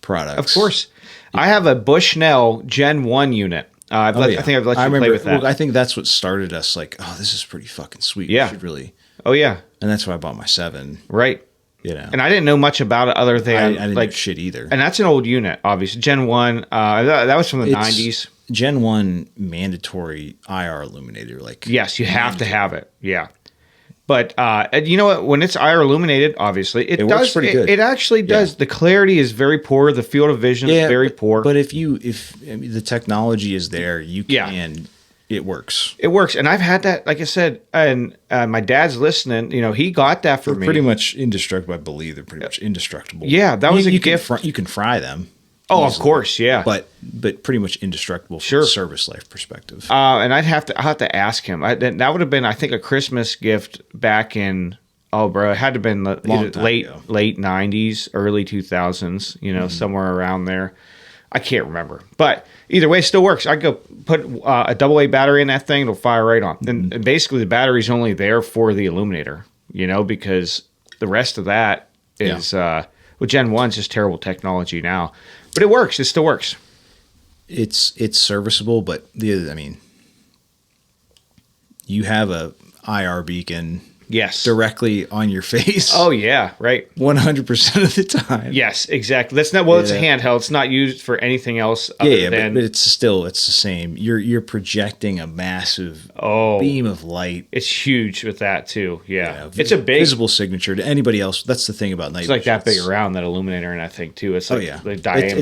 products. Of course, I have a Bushnell Gen 1 unit. I think I've let you play with that. Well, I think that's what started us. Like, oh, this is pretty fucking sweet. Yeah, we should really. Oh yeah, and that's why I bought my 7. Right. And I didn't know much about it other than I didn't know shit either. And that's an old unit, obviously. Gen 1. That was from the 90s. Gen 1 mandatory IR illuminator. Yes, you have to have it. Yeah. But you know what? When it's IR illuminated, obviously it does. Works pretty good. It actually does. The clarity is very poor. The field of vision is very poor. But if the technology is there, you can. It works. It works, and I've had that. Like I said, and my dad's listening. He got that for me. Pretty much indestructible. I believe they're pretty much indestructible. Yeah, that was a gift. You can fry them. Oh, easily, of course, yeah. But pretty much indestructible from a service life perspective. And I'll have to ask him. That would have been, I think, a Christmas gift back in. Oh, bro, it had to have been late 90s, early 2000s. Somewhere around there. I can't remember, but either way, it still works. I go put a AA battery in that thing; it'll fire right on. And basically, the battery's only there for the illuminator, because the rest of that is Gen 1's just terrible technology now. But it works. It still works. It's serviceable, but you have a IR beacon. Yes. Directly on your face. Oh, yeah, right. 100% of the time. Yes, exactly. That's not it's a handheld. It's not used for anything else but it's the same. You're projecting a massive beam of light. It's huge with that too. Yeah. It's a big visible signature to anybody else. That's the thing about night vision. It's like that big around, that illuminator, and I think too. It's like the diameter.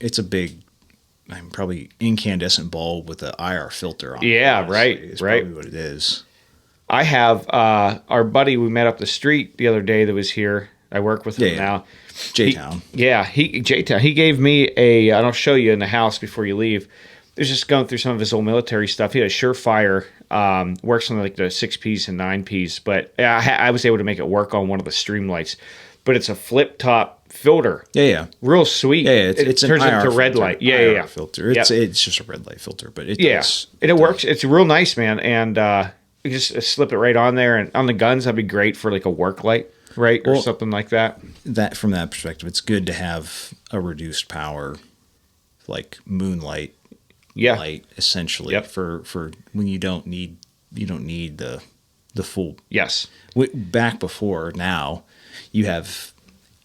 It's a big probably incandescent bulb with an IR filter on it. Yeah, right. It's probably what it is. I have our buddy we met up the street the other day that was here. I work with him now. J-Town. J-Town. He gave me I'll show you in the house before you leave. He was just going through some of his old military stuff. He had a Surefire, works on like the 6Ps and 9Ps, but I was able to make it work on one of the stream lights. but it's a flip top filter. Yeah. Real sweet. Yeah, it it's turns an IR into red filter. light. Yeah, IR yeah. filter. It's just a red light filter, but it does. And it works. It's real nice, man. And you just slip it right on there. And on the guns, that'd be great for like a work light, right, or something like that. That from that perspective, it's good to have a reduced power, like moonlight light, essentially for when you don't need the full. Yes. Back before now, you have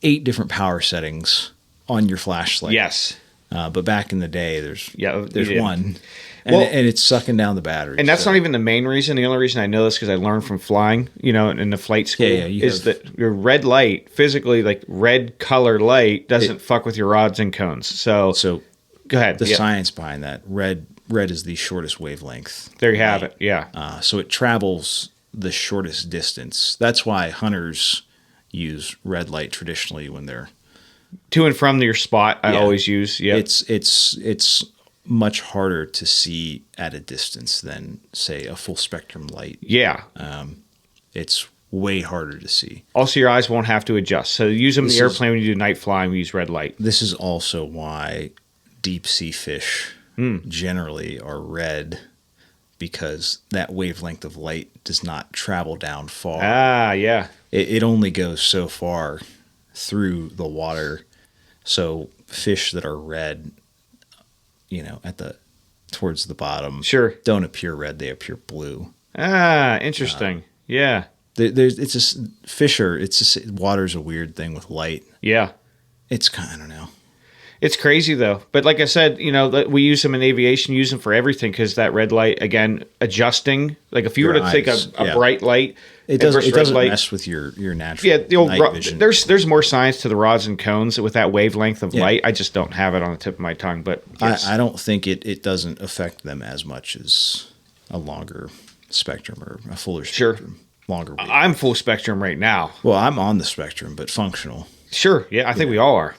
8 different power settings on your flashlight. Yes. But back in the day, there's one, and it's sucking down the battery. And that's not even the main reason. The only reason I know this because I learned from flying, in the flight school, that your red light, physically, like red color light, doesn't fuck with your rods and cones. So go ahead. The science behind that, red is the shortest wavelength. There you have it. Yeah. So it travels the shortest distance. That's why hunters use red light traditionally when they're to and from your spot. I always use. Yeah. It's much harder to see at a distance than say a full spectrum light. Yeah. It's way harder to see. Also, your eyes won't have to adjust. So use them in the airplane when you do night flying. We use red light. This is also why deep sea fish generally are red, because that wavelength of light does not travel down far. Yeah. It only goes so far through the water. So fish that are red, towards the bottom, don't appear red; they appear blue. Interesting. Yeah. Water's a weird thing with light. Yeah. It's I don't know. It's crazy though. But like I said, we use them in aviation, use them for everything because that red light, again, adjusting. Like if you were to take a bright light, it doesn't mess with your natural night vision. There's more science to the rods and cones with that wavelength of light. I just don't have it on the tip of my tongue. But I don't think it doesn't affect them as much as a longer spectrum or a fuller spectrum. Longer wavelength. I'm full spectrum right now. Well, I'm on the spectrum, but functional. Sure. Yeah, I think we all are.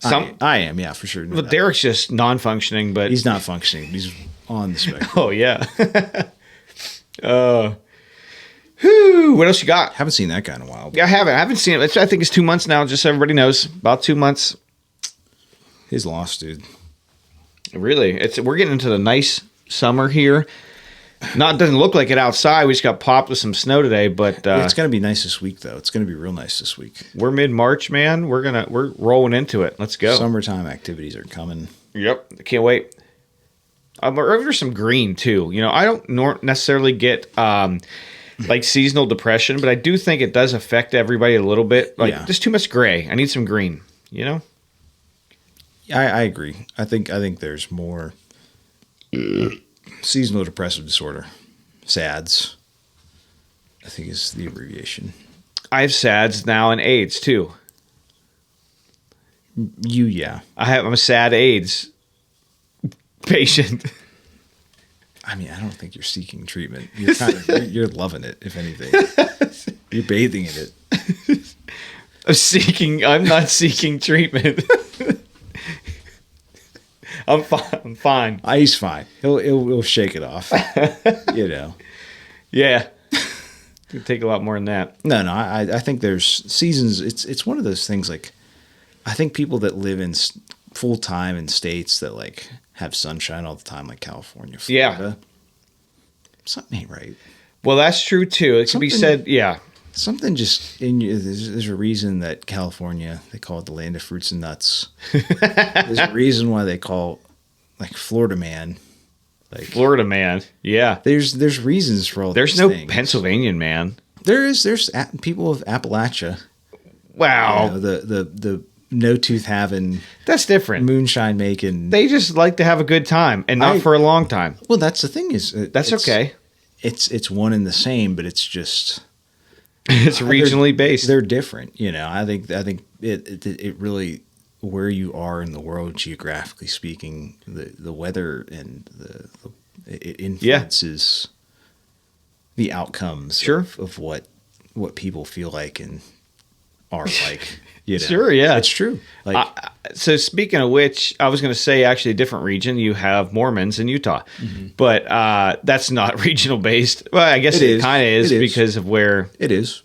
I am, yeah, for sure. Well, Derek's just non-functioning, but he's not functioning. He's on the spectrum. Oh yeah. What else you got? Haven't seen that guy in a while. Yeah, I haven't seen it. I think it's 2 months now. Just so everybody knows, about 2 months. He's lost, dude. Really, we're getting into the nice summer here. Doesn't look like it outside. We just got popped with some snow today, but it's gonna be nice this week, though. It's gonna be real nice this week. We're mid-March, man. We're rolling into it. Let's go. Summertime activities are coming. Yep, can't wait. There's some green too. I don't necessarily get like seasonal depression, but I do think it does affect everybody a little bit. Like just too much gray. I need some green. Yeah, I agree. I think there's more. Seasonal depressive disorder, SADS, I think is the abbreviation. I have SADS now and AIDS too. Yeah. I'm a SAD AIDS patient. I mean, I don't think you're seeking treatment. You're you're loving it, if anything. You're bathing in it. I'm not seeking treatment. I'm fine. He's fine. He'll shake it off. Yeah. It'd take a lot more than that. No. I think there's seasons. It's one of those things. Like, I think people that live in full time in states that like have sunshine all the time, like California, Florida, something ain't right. Well, that's true too. It can be said. Yeah. Something just in you. There's a reason that California, they call it the land of fruits and nuts. There's a reason why they call like Florida man. Like Florida man. Yeah. There's reasons for all There's these no things. Pennsylvanian man. There's people of Appalachia. Wow. The no tooth having. That's different. Moonshine making. They just like to have a good time and not for a long time. Well, that's the thing is. That's okay. It's one and the same, but it's just. It's regionally based. They're different, I think it really, where you are in the world geographically speaking, the weather and it influences the outcomes of what people feel like and are like. Sure, yeah, it's true. Like, so speaking of which, I was going to say actually a different region. You have Mormons in Utah, but that's not regional based. Well, I guess it kind of is because of where it is.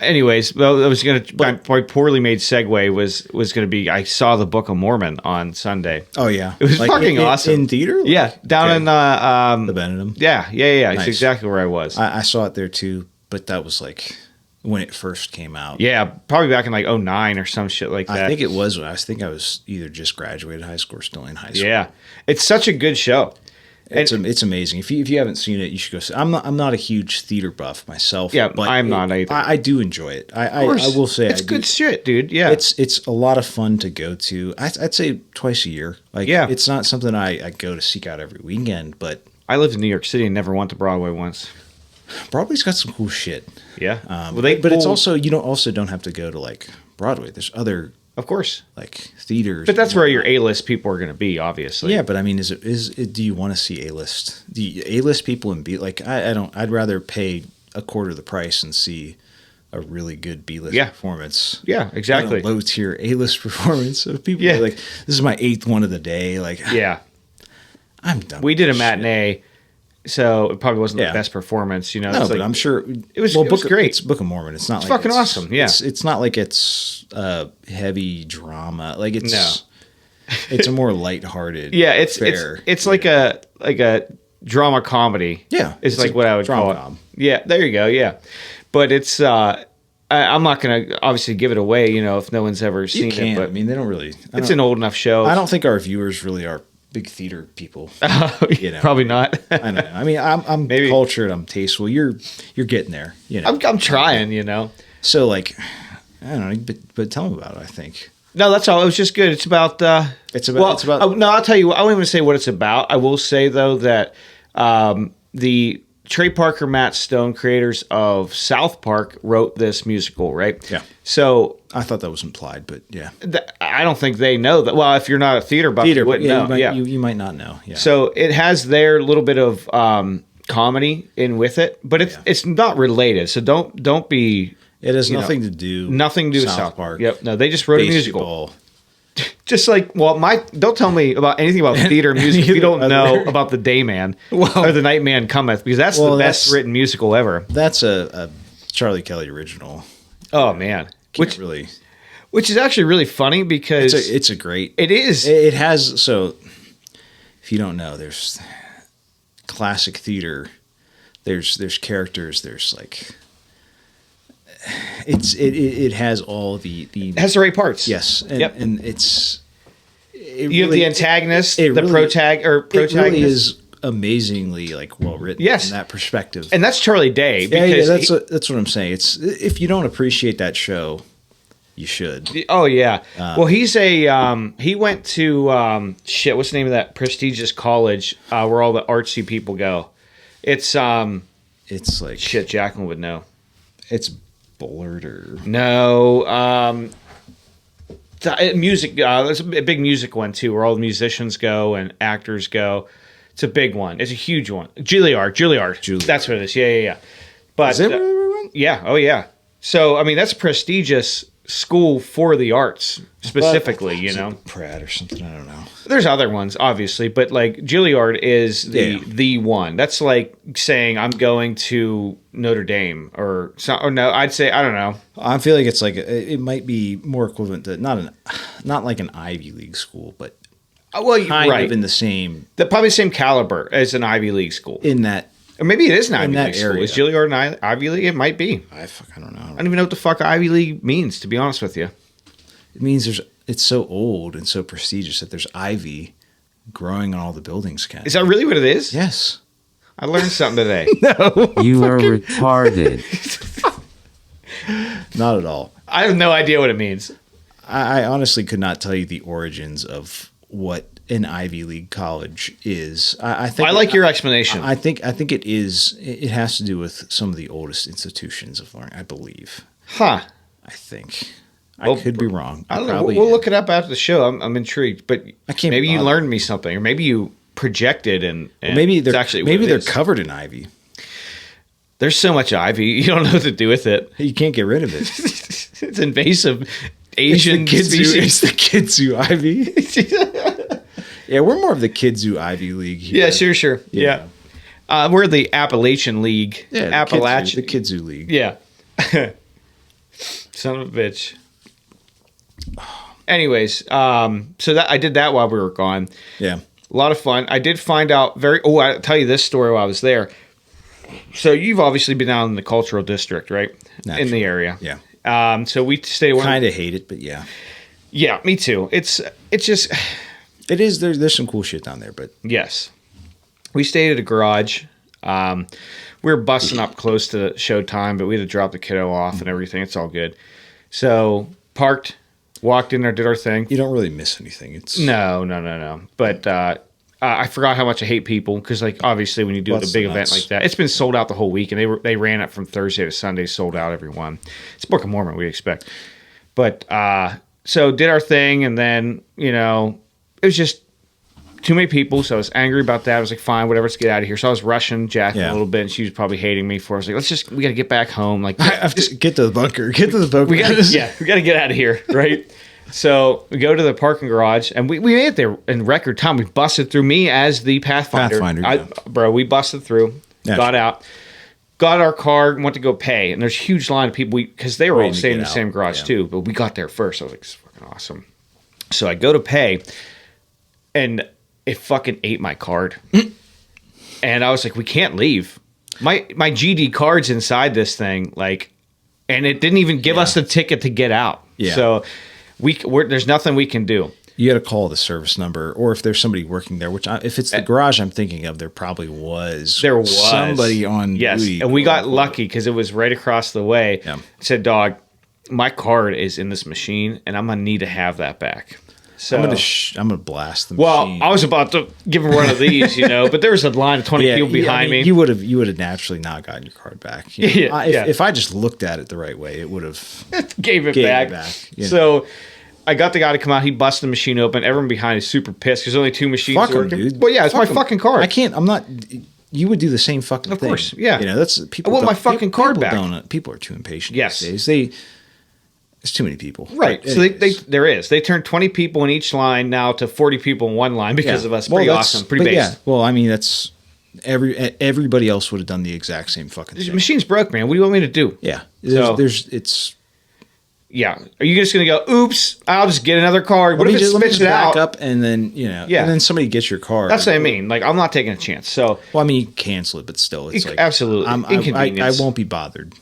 Anyways, well, I was going to my poorly made segue was going to be I saw the Book of Mormon on Sunday. Oh yeah, It was fucking awesome in theater. Like, yeah, down in the Benedum. Yeah. Nice. It's exactly where I was. I saw it there too, but that was like when it first came out. Yeah, probably back in like 09 or some shit like that. I think it was. I think I was either just graduated high school or still in high school. Yeah, it's such a good show. It's amazing. If you haven't seen it, you should go see. I'm not a huge theater buff myself. Yeah, but I'm not either. I do enjoy it. I will say it's good shit, dude. Yeah, it's a lot of fun to go to. I'd say twice a year. Like, yeah, it's not something I go to seek out every weekend. But I lived in New York City and never went to Broadway once. Broadway's got some cool shit. Yeah, it's also you don't have to go to like Broadway. There's other. Of course, like theaters, but that's where your A-list people are going to be, obviously. Yeah, but I mean, is it? Do you want to see A-list? The A-list people and B like I don't. I'd rather pay a quarter of the price and see a really good B-list performance. Yeah, exactly. Low tier A-list performance of people. Yeah. Like this is my 8th one of the day. Like yeah, I'm done. We did a matinee. So it probably wasn't the best performance, No, but I'm sure it was great. It's Book of Mormon. It's not it's like fucking awesome. Yeah, it's not like it's heavy drama. Like it's it's a more lighthearted. Yeah, it's like a drama comedy. Yeah, it's like what I would call it. Yeah, there you go. Yeah, but it's I'm not going to obviously give it away. If no one's ever seen it. But I mean, they don't really. It's an old enough show. I don't think our viewers really are big theater people. Probably not. I don't know. I mean, I'm maybe cultured. I'm tasteful. You're getting there. I'm trying. So like, I don't know. But tell them about it. I think. No, that's all. It was just good. It's about. No, I'll tell you. I won't even say what it's about. I will say though that the Trey Parker, Matt Stone, creators of South Park, wrote this musical, right? Yeah. So I thought that was implied, but yeah. I don't think they know that. Well, if you're not a theater buff, you wouldn't know. You might not know. Yeah. So it has their little bit of comedy in with it, but it's not related. So don't be. It has nothing to do with South Park. Yep. No, they just wrote a musical. Just like, don't tell me about anything about theater music if you don't know about The Day Man or The Night Man Cometh, because that's the best written musical ever. That's a Charlie Kelly original. Oh, man. Which is actually really funny because... It's a great... It is. It has... So, if you don't know, there's classic theater. There's characters. There's like... It has all the it has the right parts. Yes, and it's you have the antagonist, the protagonist. It really is amazingly like well written. Yes, in that perspective, and that's Charlie Day. Because that's what I'm saying. It's if you don't appreciate that show, you should. Oh yeah. Well, he's he went to what's the name of that prestigious college where all the artsy people go? It's like shit. Jacqueline would know. It's Bullard. No, music. There's a big music one too, where all the musicians go and actors go. It's a big one. It's a huge one. Juilliard. That's what it is. Yeah. But is it where everyone? Yeah. Oh yeah. So I mean, that's a prestigious school for the arts specifically. Pratt or something. I don't know. There's other ones, obviously, but like Juilliard is the one. That's like saying I'm going to Notre Dame or no. I'd say I don't know. I feel like it's like it might be more equivalent to not like an Ivy League school, but kind of in the same, probably the same caliber as an Ivy League school. In that, or maybe it is an Ivy League school. Is Juilliard an Ivy League? It might be. I don't know. I don't even know what the fuck Ivy League means, to be honest with you. It means it's so old and so prestigious that there's ivy growing on all the buildings. Ken. Is that really what it is? Yes. I learned something today. No. You are retarded. Not at all. I have no idea what it means. I honestly could not tell you the origins of what an Ivy League college is. I think I like your explanation. I think it is. It has to do with some of the oldest institutions of learning, I believe. Huh. I think. I could be wrong. I don't know. We'll look it up after the show. I'm intrigued, but maybe you learned me something, or maybe you projected and maybe they're covered in ivy. There's so much ivy, you don't know what to do with it. You can't get rid of it. It's invasive Asian species. It's the kidzu ivy. Yeah, we're more of the kidzu Ivy League here. Yeah, sure. Yeah. We're the Appalachian League. Yeah, the Kidzu League. Yeah. Son of a bitch. Anyways, so that I did that while we were gone. Yeah. A lot of fun. I did find out I'll tell you this story while I was there. So you've obviously been down in the cultural district, right? Naturally. In the area. Yeah. So we stayed. Kind of hate it, but yeah. Yeah, me too. It's just. It is. There's some cool shit down there, but Yes. We stayed at a garage. We were busting up close to showtime, but we had to drop the kiddo off and everything. It's all good. So parked, walked in there, did our thing. you don't really miss anything. It's No. But I forgot how much I hate people because, like, obviously when you do a big event like that, it's been sold out the whole week, and they ran it from Thursday to Sunday, sold out every one. It's Book of Mormon, we expect. But so did our thing, and then it was just too many people, so I was angry about that. I was like, fine, whatever, let's get out of here. So I was rushing Jacqueline a little bit, and she was probably hating me for it. I was like, we got to get back home. Like, I have to get to the bunker. Get to the bunker. we got to get out of here, right? So we go to the parking garage, and we made it there in record time. We busted through, me as the Pathfinder. Yeah. We busted through, got out, got our car, went to go pay, and there's a huge line of people because they were all staying in the same garage too. But we got there first. I was like, this is fucking awesome. So I go to pay, and it fucking ate my card. And I was like, we can't leave. My GD card's inside this thing, and it didn't even give us the ticket to get out. Yeah. So there's nothing we can do. You got to call the service number, or if there's somebody working there, which if it's the garage I'm thinking of, there probably was. There was somebody on duty. And we got lucky because it was right across the way. Yeah. It said, dog, my card is in this machine, and I'm going to need to have that back. So I'm gonna blast the machine. Well, I was about to give him one of these, but there was a line of 20 people behind me. You would have naturally not gotten your card back. If I just looked at it the right way, it would have gave it back. So I got the guy to come out. He busted the machine open. Everyone behind is super pissed. There's only two machines working. Dude. Well, yeah, it's my fucking card. I can't. I'm not. You would do the same fucking thing. Of course, yeah. That's people. I want my fucking card back. People are too impatient. Yes. These days. There's too many people. Right. So they turned 20 people in each line now to 40 people in one line because of us. Pretty awesome. Pretty base. Yeah. Well, I mean, that's everybody else would have done the exact same fucking thing. The machine's broke, man. What do you want me to do? Yeah. Yeah. Are you just going to go, oops, I'll just get another card? What if it spits it out? Back up and then, and then somebody gets your card. That's what I mean. Like, I'm not taking a chance. So, well, I mean, you cancel it, but still, it's like. Absolutely. Inconvenience. I won't be bothered,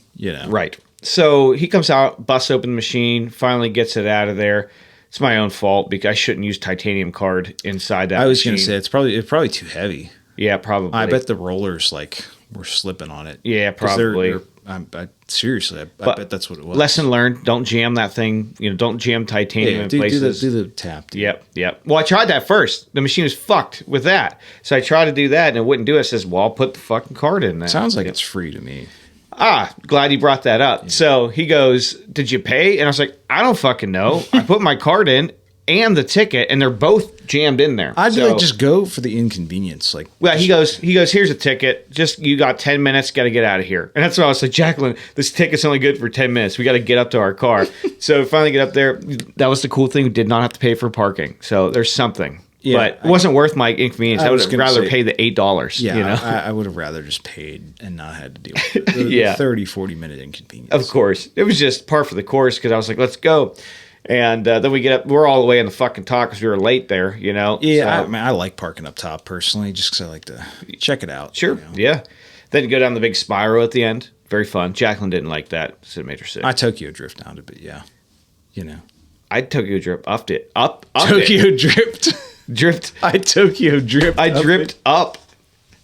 Right. So he comes out, busts open the machine, finally gets it out of there. It's my own fault because I shouldn't use titanium card inside that. I was going to say it's probably too heavy. Yeah, probably. I bet the rollers were slipping on it. Yeah, probably. Seriously, I bet that's what it was. Lesson learned: don't jam that thing. Don't jam titanium in places. Do the tap. Dude. Yep. Well, I tried that first. The machine was fucked with that, so I tried to do that and it wouldn't do it. It says, "Well, I'll put the fucking card in there." Sounds like it's free to me. Glad you brought that up. Yeah. So he goes, "Did you pay?" And I was like, "I don't fucking know. I put my card in and the ticket, and they're both jammed in there." I'd be like, just go for the inconvenience. Well, he goes, "Here's a ticket. Just you got 10 minutes. Got to get out of here." And that's why I was like, "Jacqueline, this ticket's only good for 10 minutes. We got to get up to our car." So we finally get up there. That was the cool thing. We did not have to pay for parking. So there's something. Yeah, but it wasn't worth my inconvenience. I would have rather pay the $8. Yeah, I would have rather just paid and not had to deal with the 30, 40-minute inconvenience. Of course. It was just par for the course because I was like, let's go. And then we get up. We're all the way in the fucking top because we were late there, Yeah, so, I like parking up top personally just because I like to check it out. Sure, yeah. Then you go down the big spiral at the end. Very fun. Jacqueline didn't like that. So it made her sick. I Tokyo drift down it, but yeah. I Tokyo drift upped it. Tokyo drift. Drift. I Tokyo drift. I dripped up,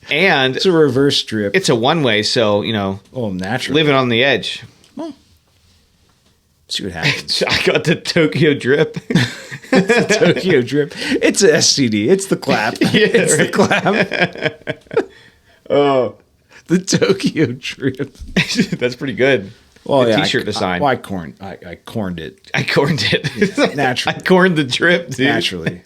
and it's a reverse drip. It's a one-way, so naturally living on the edge. Well, see what happens. I got the Tokyo drip. It's a Tokyo drip. It's a STD. It's the clap. It's the clap. Oh, the Tokyo drip. That's pretty good. Well, T-shirt design. I corned it. I corned it. Naturally. I corned the drip, dude. Naturally.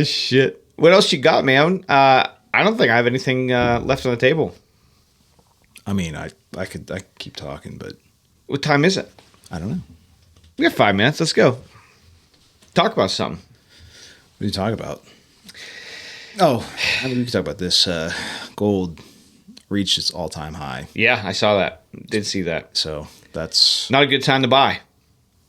Shit. What else you got, man? I don't think I have anything left on the table. I mean, I could keep talking, but what time is it? I don't know. We got 5 minutes. Let's go. Talk about something. What do you talk about? Oh, I mean, we can talk about this. Gold reached its all-time high. Yeah, I saw that. Did see that. So That's Not a good time to buy.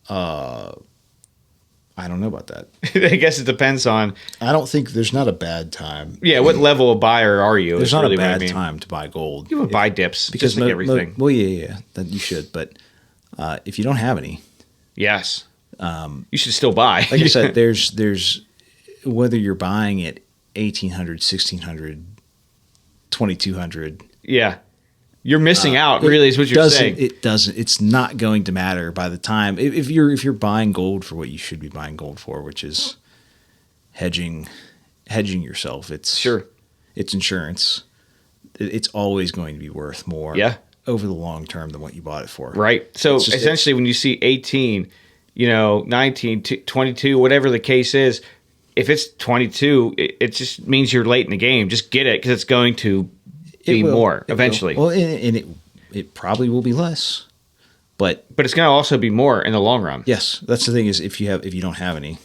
I don't know about that. I guess it depends on, I don't think there's not a bad time. what level of buyer are you? There's is not really a what I bad mean. time to buy gold. You would buy dips, because just like everything. well, yeah, that you should. But if you don't have any, Yes. You should still buy. like I said, there's whether you're buying at 1800, 1600, 2200. Yeah. You're missing out, really, is what you're saying. It doesn't. It's not going to matter by the time if you're buying gold for what you should be buying gold for, which is hedging yourself. It's it's insurance. It's always going to be worth more. Yeah. Over the long term than what you bought it for. Right. So essentially, when you see 18, 19, 22, whatever the case is, if it's 22, it just means you're late in the game. Just get it because it's going to be more eventually. Well, and it probably will be less, but it's going to also be more in the long run. yes, that's the thing is if you don't have any, you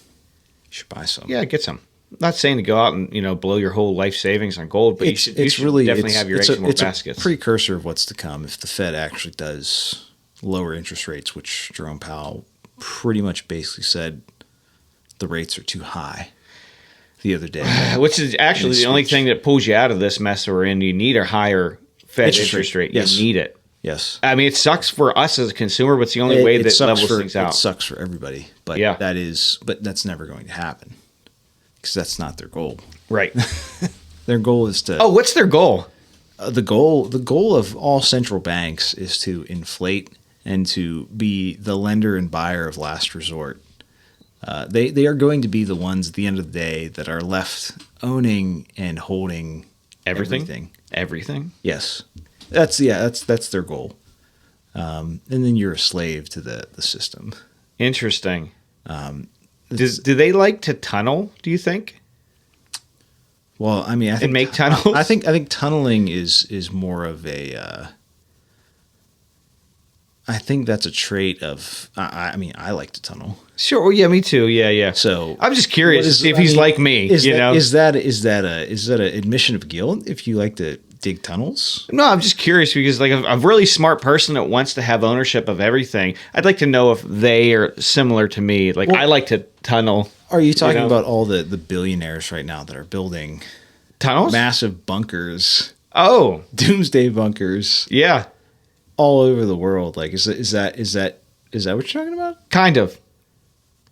should buy some. Yeah, get some. I'm not saying to go out and blow your whole life savings on gold, but you should definitely have your eggs in more baskets. A precursor of what's to come if the Fed actually does lower interest rates, which Jerome Powell pretty much basically said the rates are too high the other day. Which is actually the only thing that pulls you out of this mess we're in. You need a higher Fed interest rate. Yes. You need it. Yes. I mean, it sucks for us as a consumer, but it's the only way that levels things out. It sucks for everybody, but that's never going to happen because that's not their goal. Right. Their goal is to. Oh, what's their goal? The goal of all central banks is to inflate and to be the lender and buyer of last resort. They are going to be the ones at the end of the day that are left owning and holding everything. Everything? Yes, that's their goal. And then you're a slave to the system. Interesting. Do they like to tunnel? Do you think? Well, I mean, I think and make tunnels. I think tunneling is more of a. I think that's a trait of. I mean, I like to tunnel. Sure. Well, yeah, me too. Yeah. So I'm just curious to see if he's like me. Is that an admission of guilt if you like to dig tunnels? No, I'm just curious because like a really smart person that wants to have ownership of everything. I'd like to know if they are similar to me. Like I like to tunnel. Are you talking about all the billionaires right now that are building tunnels, massive bunkers? Oh, doomsday bunkers. Yeah. All over the world. Like, is that what you're talking about? Kind of.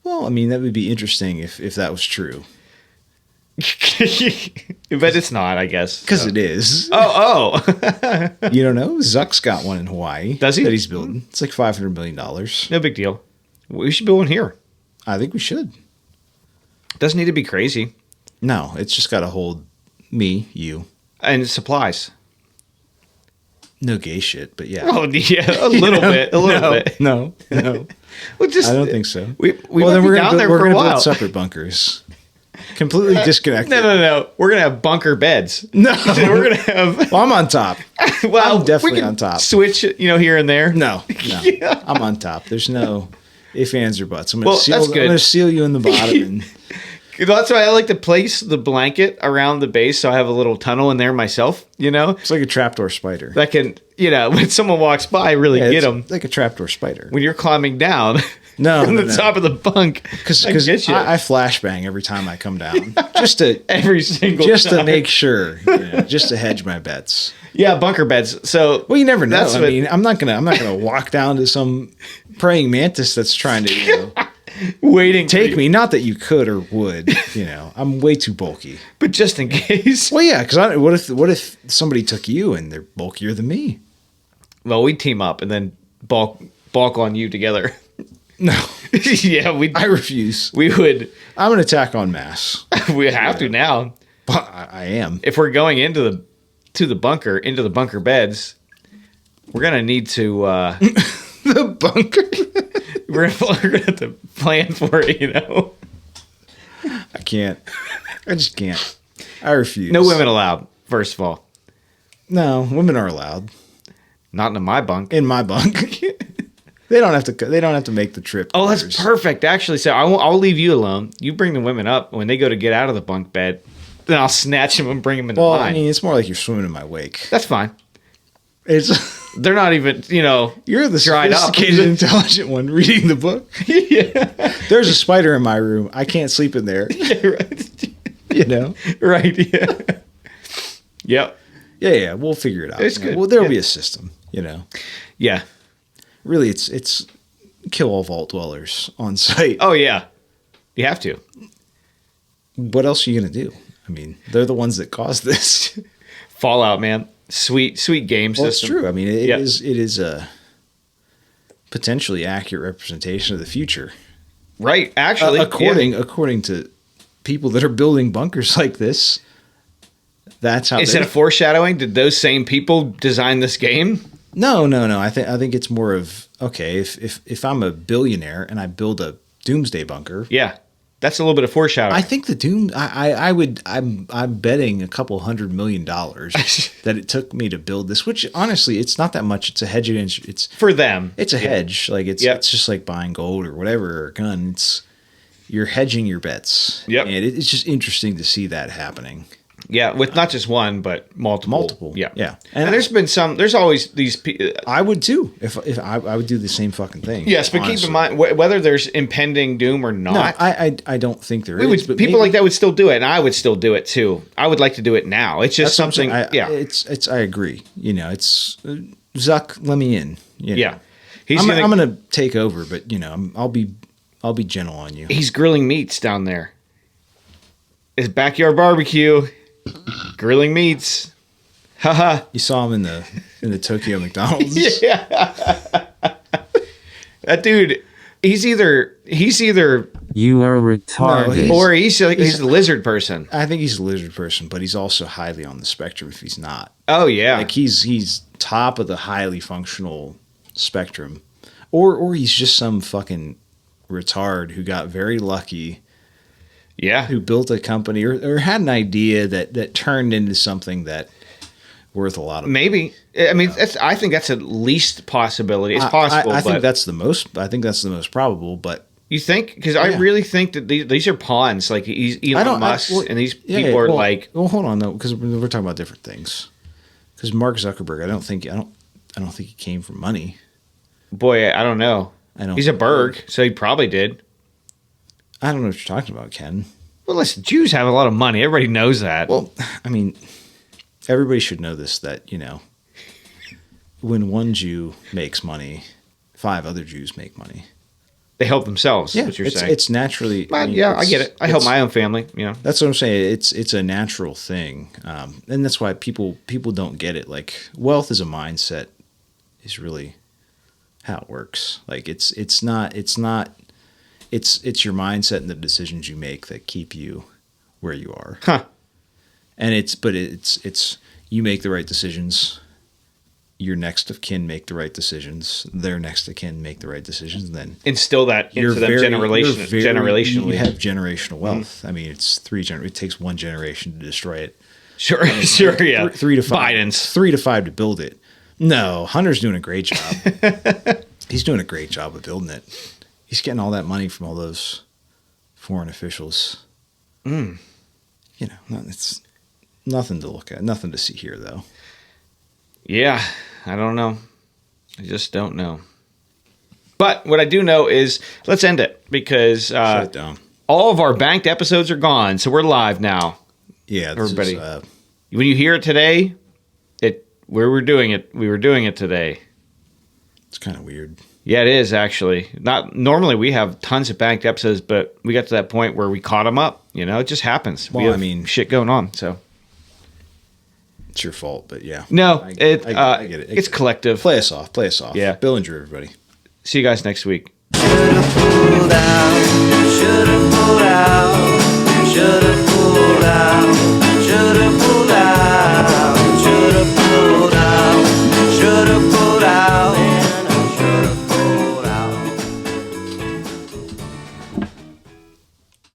Well, I mean, that would be interesting if that was true. But it's not, I guess. Because it is. Oh. You don't know? Zuck's got one in Hawaii. Does he? That he's building. It's like $500 million. No big deal. We should build one here. I think we should. Doesn't need to be crazy. No, it's just got to hold me, you. And supplies. No gay shit, but yeah. Oh, yeah, a little bit. No. Well, just, I don't think so. We well, then we're down there we're for a gonna while. build separate bunkers. Completely disconnected. No. We're going to have bunker beds. No. We're going to have... Well, I'm on top. Well, I'm definitely we can on top. Switch, here and there. No. Yeah. I'm on top. There's no ifs, ands, or buts. I'm going that's good. to seal you in the bottom. And that's why I like to place the blanket around the base so I have a little tunnel in there myself, It's like a trapdoor spider. That can, when someone walks by, really get them. Like a trapdoor spider. When you're climbing down from the top of the bunk. Because I flashbang every time I come down. Just to every single to time. make sure. Just to hedge my bets. Yeah, bunker beds. So well, you never know. I mean, I'm not gonna walk down to some praying mantis that's trying to waiting take me. Not that you could or would. I'm way too bulky. But just in case. Well, yeah. Because what if somebody took you and they're bulkier than me? Well, we'd team up and then balk on you together. No. Yeah, I refuse. We would. I'm an attack on mass. We have to now. But I am. If we're going into the bunker beds, we're gonna need to the bunker. we're gonna have to plan for it. I can't. I just can't. I refuse. No women allowed. First of all. No, women are allowed. Not in my bunk. In my bunk. They don't have to make the trip. Oh, that's perfect. Actually, so I'll leave you alone. You bring the women up when they go to get out of the bunk bed. Then I'll snatch them and bring them into mine. I mean, it's more like you're swimming in my wake. That's fine. It's They're not even, you're the dried up. sophisticated, intelligent one reading the book. Yeah. There's a spider in my room. I can't sleep in there. Right. Right. Yeah. Yep. Yeah. We'll figure it out. It's good. Well, there'll Yeah. be a system. Yeah. Really, it's kill all vault dwellers on site. Oh, yeah. You have to. What else are you gonna do? I mean, they're the ones that caused this. Fallout, man. Sweet game Well, it's system. true. I mean, it Yeah. is a potentially accurate representation of the future. Right. Actually, according to people that are building bunkers like this, that's how. Is it a foreshadowing? Did those same people design this game? No. I think it's more of, okay, if I'm a billionaire and I build a doomsday bunker, Yeah. That's a little bit of foreshadowing. I think I'm betting a couple $100 million that it took me to build this, which honestly, it's not that much. It's a hedge against, it's For them. a hedge. Like it's just like buying gold or whatever, or a gun. You're hedging your bets. Yep. And it's just interesting to see that happening. Yeah, with not just one, but multiple. Yeah. And there's always these I would too. If I would do the same fucking thing. yes, but honestly. keep in mind whether there's impending doom or No, not. I don't think there we is. would but people maybe- like that would still do it, and I would still do it too. I would like to do it now. It's just That's something. something. It's. I agree. It's Zuck. Let me in. Yeah. I'm gonna take over, but I'll be gentle on you. He's grilling meats down there. His backyard barbecue, grilling meats. Haha. You saw him in the Tokyo McDonald's. Yeah. That dude, he's either You are retarded. No, or he's a lizard person. I think he's a lizard person, but he's also highly on the spectrum if he's not. Oh yeah. Like he's top of the highly functional spectrum. Or he's just some fucking retard who got very lucky, yeah. who built a company or had an idea that turned into something that worth a lot of money. Maybe. I mean, I think that's at least possibility. It's possible. I think but that's the most probable, but you think? Because I Yeah. really think that these are pawns. Like he's Elon Musk, and these people are like. Well, hold on though, because we're talking about different things. Because Mark Zuckerberg, I don't think he came from money. Boy, I don't know. He's a Berg, so he probably did. I don't know what you're talking about, Ken. Well, listen, Jews have a lot of money. Everybody knows that. Well, I mean, everybody should know this, that, when one Jew makes money, 5 other Jews make money. They help themselves. Yeah, what you're it's, saying. it's naturally. But, I get it. I help my own family. That's what I'm saying. It's a natural thing, and that's why people don't get it. Like wealth is a mindset, is really how it works. Like it's your mindset and the decisions you make that keep you where you are. Huh. And it's you make the right decisions. Your next of kin make the right decisions. Their next of kin make the right decisions. And then Instill that into them generationally. You have generational wealth. I mean, it's it takes one generation to destroy it. Sure, yeah. 3 to 5. Biden's. 3 to 5 to build it. No, Hunter's doing a great job. He's doing a great job of building it. He's getting all that money from all those foreign officials. It's nothing to look at, nothing to see here, though. Yeah, I don't know. I just don't know. But what I do know is let's end it because Shut it down. all of our banked episodes are gone, so we're live now. Yeah, Everybody. When you hear it today, we were doing it today. It's kind of weird. Yeah, it is actually. Not normally we have tons of banked episodes, but we got to that point where we caught them up. It just happens. Well, we have I mean- shit going on. So It's your fault, but yeah. no, I get it. it's collective. Play us off. Yeah. Bill and Drew, everybody. See you guys next week.